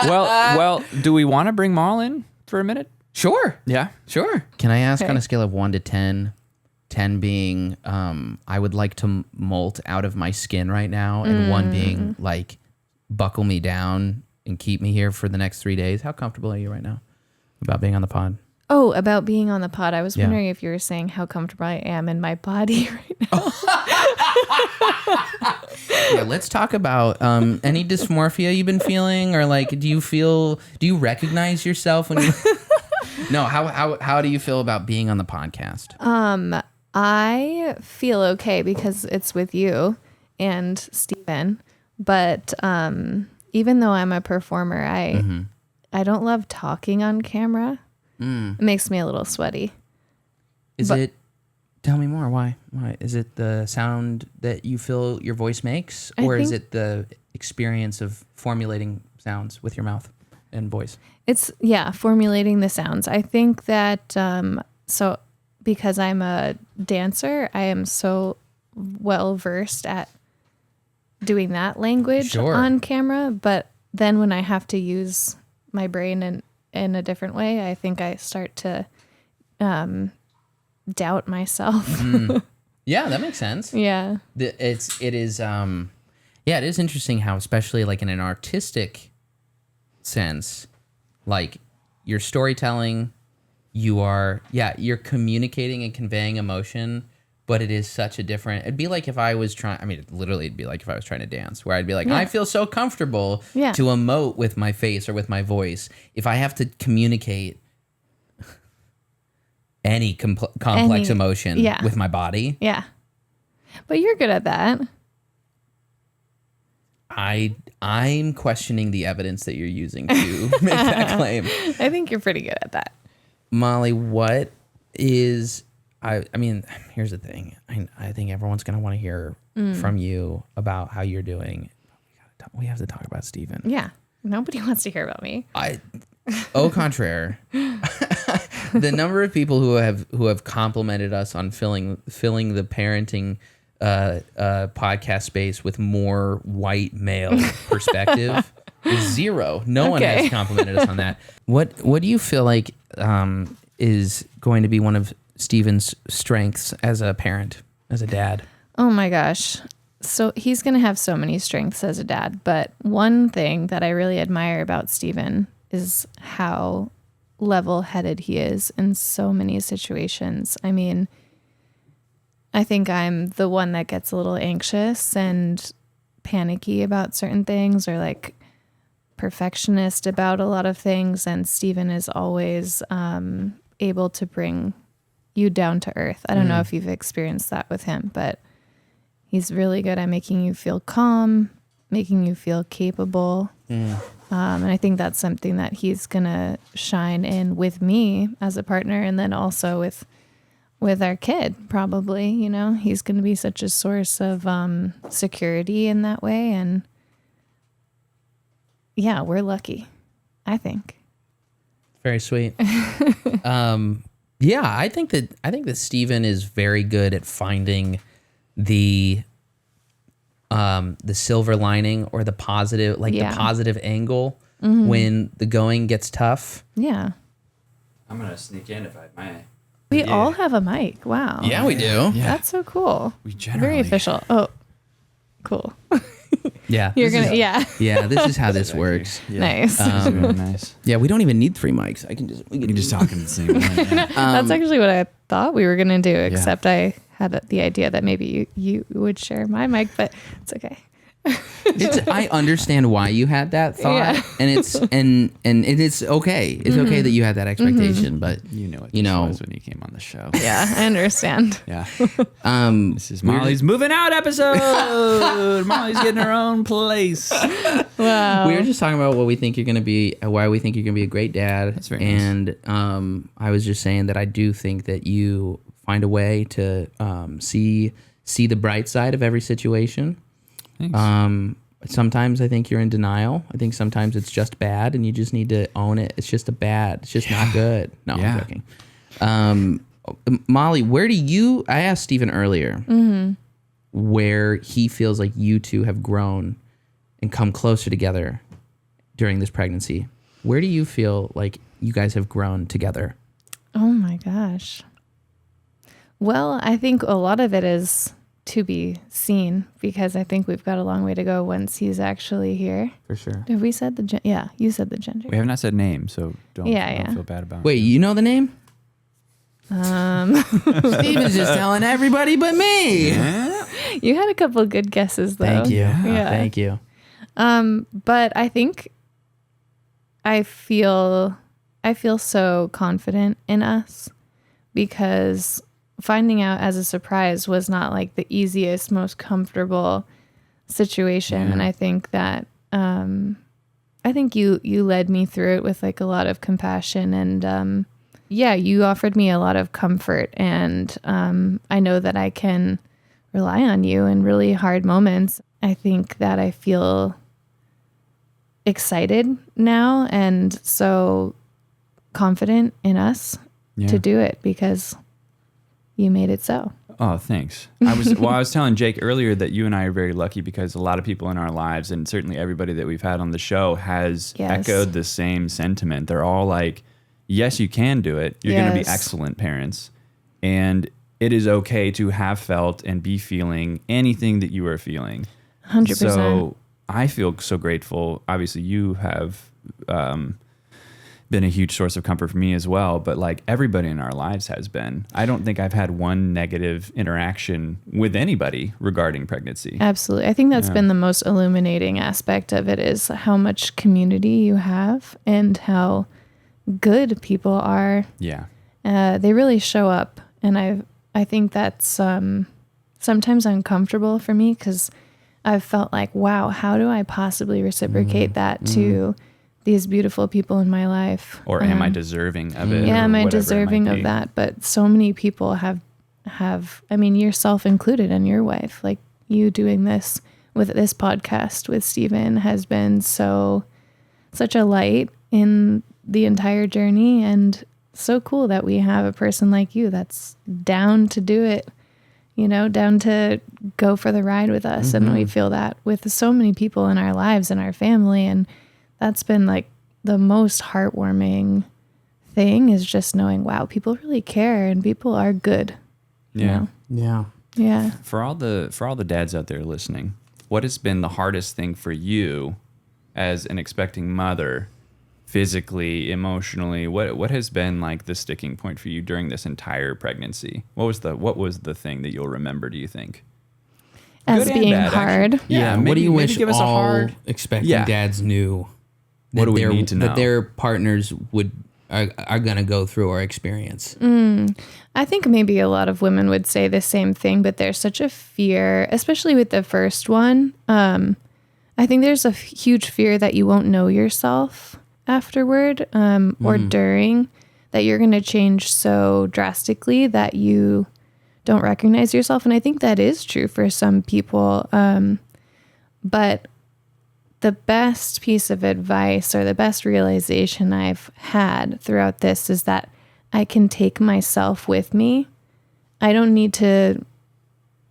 S1: Well, do we want to bring Maul in for a minute?
S2: Sure.
S1: Yeah.
S2: Sure. Can I ask on a scale of 1 to 10, 10 being I would like to molt out of my skin right now, and 1 being like buckle me down and keep me here for the next 3 days. How comfortable are you right now about being on the pod?
S3: Oh, about being on the pod. I was wondering if you were saying how comfortable I am in my body right now.
S2: Yeah, let's talk about any dysmorphia you've been feeling, or like, do you recognize yourself when you? No, how do you feel about being on the podcast?
S3: I feel okay because it's with you and Steven, but even though I'm a performer, I don't love talking on camera. It makes me a little sweaty.
S2: Tell me more. Why? Is it the sound that you feel your voice makes, or is it the experience of formulating sounds with your mouth and voice?
S3: It's formulating the sounds. I think that so because I'm a dancer, I am so well versed at doing that language on camera, but then when I have to use my brain in a different way, I think I start to doubt myself.
S2: Yeah, that makes sense.
S3: Yeah.
S2: It is interesting how, especially like in an artistic sense, like your storytelling, you're communicating and conveying emotion, but it is such a different, it'd be like if I was trying to dance, where I'd be like, I feel so comfortable to emote with my face or with my voice. If I have to communicate any complex emotion with my body.
S3: Yeah. But you're good at that.
S2: I'm questioning the evidence that you're using to make that claim.
S3: I think you're pretty good at that.
S2: Molly, what is... I mean, here's the thing. I think everyone's going to want to hear from you about how you're doing. We have to talk about Steven.
S3: Yeah. Nobody wants to hear about me.
S2: Au contraire. The number of people who have complimented us on filling the parenting podcast space with more white male perspective is zero. No one has complimented us on that. What do you feel like is going to be one of Steven's strengths as a parent, as a dad?
S3: Oh my gosh. So he's going to have so many strengths as a dad, but one thing that I really admire about Steven is how level-headed he is in so many situations. I mean, I think I'm the one that gets a little anxious and panicky about certain things, or like perfectionist about a lot of things, and Steven is always able to bring you down to earth. I don't know if you've experienced that with him, but he's really good at making you feel calm, making you feel capable. And I think that's something that he's going to shine in with me as a partner, and then also with our kid, probably. You know, he's going to be such a source of security in that way. And yeah, we're lucky, I think.
S2: Very sweet. Yeah, I think that Steven is very good at finding the silver lining, or the positive, the positive angle when the going gets tough.
S3: Yeah.
S1: I'm gonna sneak in if I may.
S3: We all have a mic. Wow.
S2: Yeah, we do.
S1: Yeah.
S3: That's so cool.
S1: We generally
S3: Very official. Oh, cool.
S2: Yeah.
S3: You're going to, yeah.
S2: Yeah, this is how this works.
S1: Yeah.
S3: Nice.
S1: Really nice.
S2: Yeah, we don't even need 3 mics. We
S1: You can just talk in the same way. Yeah.
S3: That's actually what I thought we were going to do, except I had the idea that maybe you would share my mic, but it's okay.
S2: I understand why you had that thought,
S3: Yeah.
S2: and it's and it is okay. It's okay that you had that expectation, but
S1: You know what
S2: You
S1: this
S2: know-
S1: was when you came on the show.
S3: Yeah, I understand.
S1: Yeah.
S2: um,
S1: This is Molly's moving out episode. Molly's getting her own place.
S3: Wow.
S2: we were just talking about what we think you're going to be, why we think you're going to be a great dad.
S1: That's very nice.
S2: And I was just saying that I do think that you find a way to see the bright side of every situation.
S1: Thanks.
S2: Sometimes I think you're in denial. I think sometimes it's just bad, and you just need to own it. It's just It's just not good. No,
S1: Yeah.
S2: I'm joking. Molly, I asked Stephen earlier where he feels like you two have grown and come closer together during this pregnancy. Where do you feel like you guys have grown together?
S3: Oh my gosh. Well, I think a lot of it is to be seen, because I think we've got a long way to go once he's actually here.
S2: For sure.
S3: Have we said yeah, you said the gender.
S1: We have not said names, so don't feel bad about it.
S2: Wait, you know the name? Steven's just telling everybody but me.
S3: You had a couple good guesses though.
S2: Thank you.
S3: Yeah.
S2: Thank you.
S3: But I think I feel so confident in us, because finding out as a surprise was not like the easiest, most comfortable situation. And I think that you led me through it with like a lot of compassion, and you offered me a lot of comfort, and I know that I can rely on you in really hard moments. I think that I feel excited now and so confident in us to do it, because you made it so.
S1: Oh, thanks. I was telling Jake earlier that you and I are very lucky, because a lot of people in our lives, and certainly everybody that we've had on the show, has echoed the same sentiment. They're all like, yes, you can do it. You're going to be excellent parents. And it is okay to have felt and be feeling anything that you are feeling.
S3: 100%.
S1: So I feel so grateful. Obviously, you have been a huge source of comfort for me as well, but like everybody in our lives has been. I don't think I've had one negative interaction with anybody regarding pregnancy.
S3: Absolutely. I think that's been the most illuminating aspect of it, is how much community you have and how good people are.
S1: Yeah.
S3: They really show up. And I think that's sometimes uncomfortable for me, because I've felt like, wow, how do I possibly reciprocate that to these beautiful people in my life?
S1: Or am I deserving of it?
S3: Yeah,
S1: or
S3: am I
S1: whatever it
S3: deserving
S1: might
S3: of
S1: be.
S3: that? But so many people have, I mean, yourself included, and your wife, like you doing this with this podcast with Stephen has been such a light in the entire journey, and so cool that we have a person like you that's down to do it, down to go for the ride with us. And we feel that with so many people in our lives and our family. And that's been like the most heartwarming thing, is just knowing, wow, people really care and people are good.
S1: Yeah.
S3: Yeah.
S1: For all the dads out there listening, what has been the hardest thing for you as an expecting mother, physically, emotionally? What has been like the sticking point for you during this entire pregnancy? What was the thing that you'll remember, do you think?
S3: As
S1: Good and
S3: being
S1: bad,
S3: hard.
S1: actually. Yeah.
S2: What do you wish
S1: give us
S2: all
S1: a hard
S2: expecting dads knew?
S1: What do we need to know?
S2: That their partners are going to go through or experience.
S3: I think maybe a lot of women would say the same thing, but there's such a fear, especially with the first one. I think there's a huge fear that you won't know yourself afterward, or during, that you're going to change so drastically that you don't recognize yourself. And I think that is true for some people. But the best piece of advice, or the best realization I've had throughout this, is that I can take myself with me. I don't need to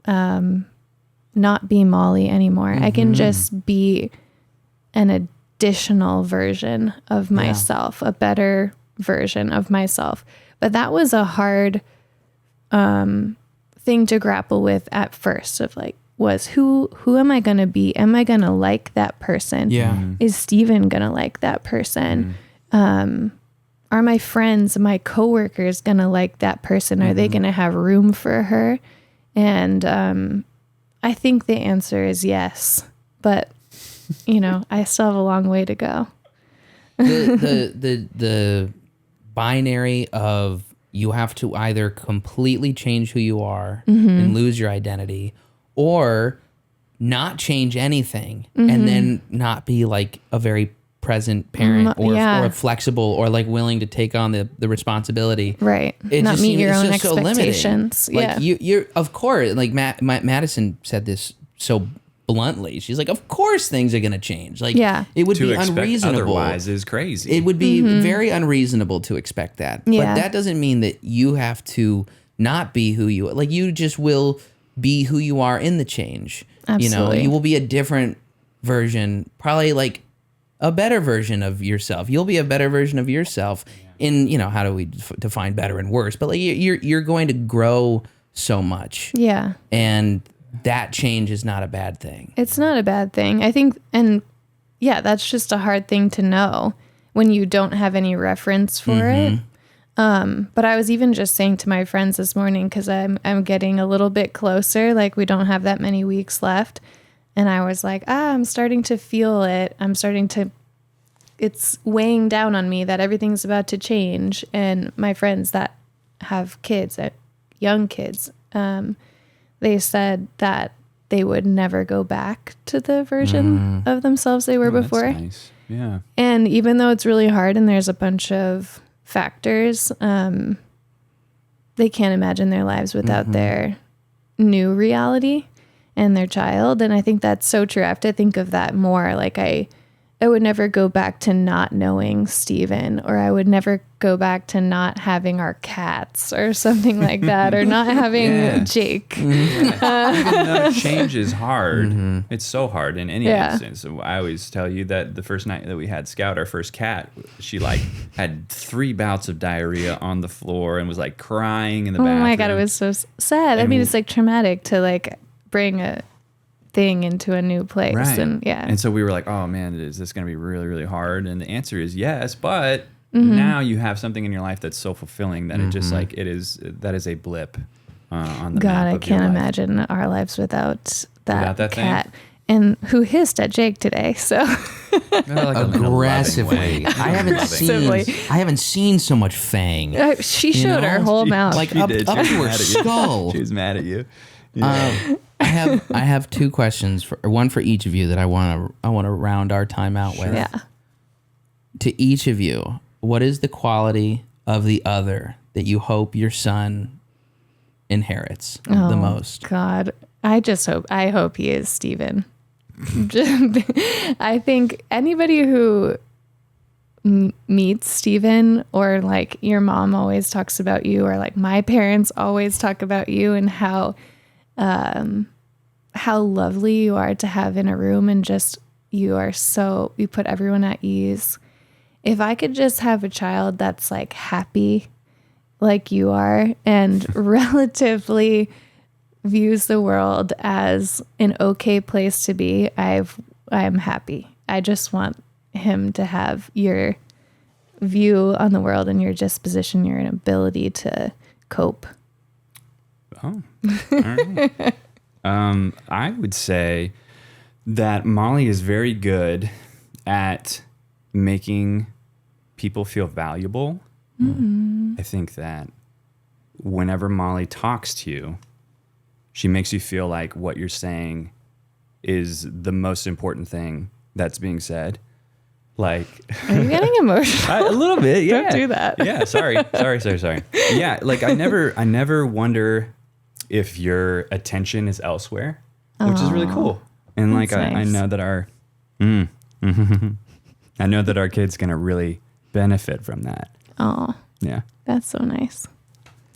S3: not be Molly anymore. I can just be an additional version of myself, a better version of myself. But that was a hard thing to grapple with at first, of like, was who am I going to be? Am I going to like that person?
S2: Yeah.
S3: Is Steven going to like that person? Are my friends, my coworkers going to like that person? Are they going to have room for her? And I think the answer is yes, but I still have a long way to go.
S2: The binary of you have to either completely change who you are and lose your identity, or not change anything and then not be like a very present parent or flexible or like willing to take on the responsibility.
S3: Right. Not meet your own expectations.
S2: So like you're of course, like Madison said this so bluntly. She's like, of course things are going to change. Like it would be unreasonable.
S1: Otherwise is crazy.
S2: It would be very unreasonable to expect that.
S3: Yeah.
S2: But that doesn't mean that you have to not be who you are. Like you just will be who you are in the change.
S3: Absolutely.
S2: You will be a different version, probably like a better version of yourself. You'll be a better version of yourself in, how do we define better and worse? But like you're going to grow so much.
S3: Yeah.
S2: And that change is not a bad thing.
S3: It's not a bad thing. I think, and that's just a hard thing to know when you don't have any reference for it. But I was even just saying to my friends this morning, because I'm getting a little bit closer, like we don't have that many weeks left. And I was like, I'm starting to feel it. It's weighing down on me that everything's about to change. And my friends that have kids, young kids, they said that they would never go back to the version of themselves they were before.
S1: That's nice. Yeah.
S3: And even though it's really hard and there's a bunch of factors, they can't imagine their lives without their new reality and their child. And I think that's so true. I have to think of that more. Like I would never go back to not knowing Steven, or I would never go back to not having our cats or something like that, or not having Jake.
S1: Even though change is hard, it's so hard in any instance. So I always tell you that the first night that we had Scout, our first cat, she like had 3 bouts of diarrhea on the floor and was like crying in the bathroom.
S3: Oh my God, it was so sad. I mean, it's like traumatic to like bring a thing into a new place.
S1: Right.
S3: And
S1: so we were like, oh man, is this going to be really, really hard? And the answer is yes, but now you have something in your life that's so fulfilling that it just like that is a blip on the
S3: God,
S1: map
S3: I
S1: of
S3: can't
S1: your life.
S3: imagine our lives without that cat.
S1: thing?
S3: And who hissed at Jake today. So
S1: Like
S2: aggressively. I haven't seen so much fang.
S3: she showed her whole mouth.
S2: Like up to her skull.
S1: She was mad at you. Yeah.
S2: I have 2 questions, one for each of you that I want to round our time out with.
S3: Yeah.
S2: To each of you, what is the quality of the other that you hope your son inherits the most?
S3: God, I hope he is Steven. I think anybody who meets Steven, or like your mom always talks about you, or like my parents always talk about you, and how lovely you are to have in a room, and just you put everyone at ease. If I could just have a child that's like happy like you are, and relatively views the world as an okay place to be, I'm happy. I just want him to have your view on the world and your disposition, your ability to cope.
S1: Oh, all right. I would say that Molly is very good at making people feel valuable. I think that whenever Molly talks to you, she makes you feel like what you're saying is the most important thing that's being said. Like,
S3: are you getting emotional?
S1: A little bit, yeah.
S3: Don't do that.
S1: Yeah, sorry. Yeah, like I never wonder if your attention is elsewhere, which is really cool. And like I
S3: nice.
S1: know that our kid's gonna really benefit from that.
S3: Oh,
S1: Yeah,
S3: that's so nice.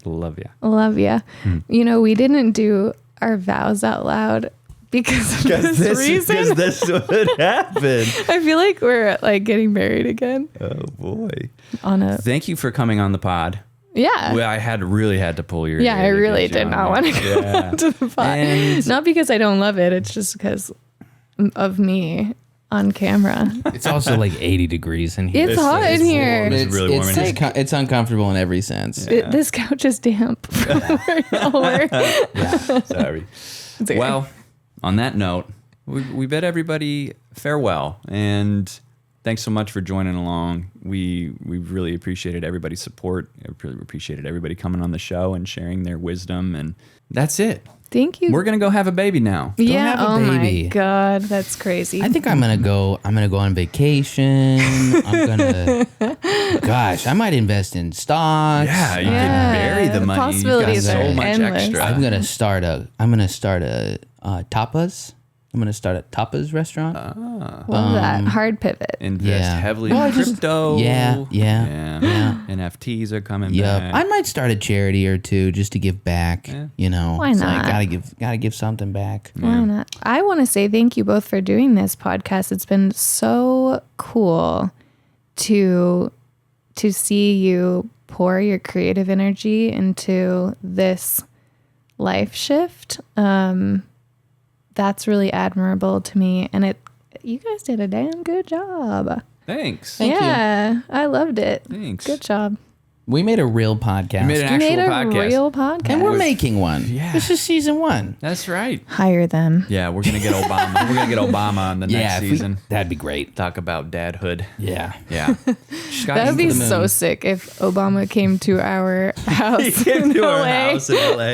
S1: love you.
S3: Love ya. We didn't do our vows out loud because of this reason.
S1: Because this would happen.
S3: I feel like we're like getting married again.
S1: Oh boy. Thank you for coming on the pod.
S3: Yeah.
S1: Well, I really had to pull your
S3: Yeah,
S1: ear
S3: I
S1: to
S3: really
S1: get you
S3: did
S1: on
S3: not
S1: there.
S3: want to go to the pod.
S1: And-
S3: Not because I don't love it. It's just because of me on camera.
S2: It's also like 80 degrees in here.
S3: It's hot in here.
S1: It's really warm in here.
S2: It's uncomfortable in every sense.
S3: This couch is damp. Where y'all were.
S1: Sorry.
S3: It's okay.
S1: Well, on that note, we bid everybody farewell, and thanks so much for joining along. We really appreciated everybody's support. I really appreciated everybody coming on the show and sharing their wisdom, and that's it.
S3: Thank you.
S1: We're gonna go have a baby now.
S3: Yeah.
S2: have a
S3: Oh
S2: baby.
S3: my God, that's crazy.
S2: I think I'm gonna go on vacation. Gosh, I might invest in stocks.
S1: Yeah, you can bury the
S3: the
S1: money.
S3: possibilities
S1: You've got so
S3: are
S1: much
S3: endless.
S1: extra.
S2: I'm gonna start a tapas. I'm gonna start a tapas restaurant.
S3: Love that hard pivot.
S1: Invest heavily in crypto.
S2: Yeah.
S1: NFTs are coming
S2: Yep.
S1: back.
S2: I might start a charity or two just to give back. You know,
S3: Why
S2: it's like,
S3: not?
S2: gotta give something back.
S3: Why not? I want to say thank you both for doing this podcast. It's been so cool to see you pour your creative energy into this life shift. That's really admirable to me, and you guys did a damn good job.
S1: Thanks.
S2: Thank you.
S3: Yeah, I loved it.
S1: Thanks.
S3: Good job.
S2: We made a real podcast.
S1: You made an
S3: You made
S1: actual
S3: a
S1: podcast.
S3: real podcast.
S2: And we're making one.
S1: Yeah.
S2: This is season 1.
S1: That's right.
S3: Hire them.
S1: Yeah, we're gonna get Obama. We're gonna get Obama on the next season.
S2: that'd be great.
S1: Talk about dadhood.
S2: Yeah.
S1: Yeah.
S3: That would be
S2: to the
S3: so
S2: moon.
S3: sick if Obama came to our house
S1: He came
S3: in
S1: to our
S3: LA.
S1: house in LA.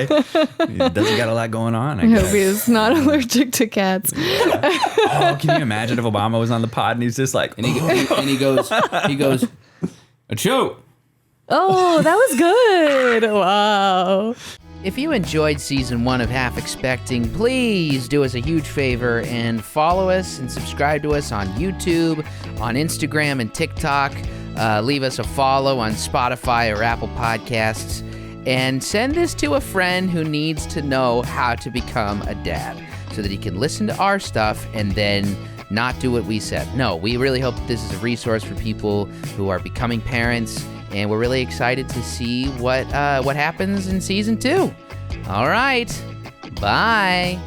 S1: He doesn't got a lot going on, I
S3: I hope
S1: guess.
S3: he's not allergic to cats.
S1: Oh, can you imagine if Obama was on the pod and he's just like,
S2: And he goes, achoo.
S3: Oh, that was good. Wow.
S2: If you enjoyed season 1 of Half Expecting, please do us a huge favor and follow us and subscribe to us on YouTube, on Instagram and TikTok. Leave us a follow on Spotify or Apple Podcasts. And send this to a friend who needs to know how to become a dad so that he can listen to our stuff and then not do what we said. No, we really hope that this is a resource for people who are becoming parents. And we're really excited to see what happens in season 2. All right. Bye.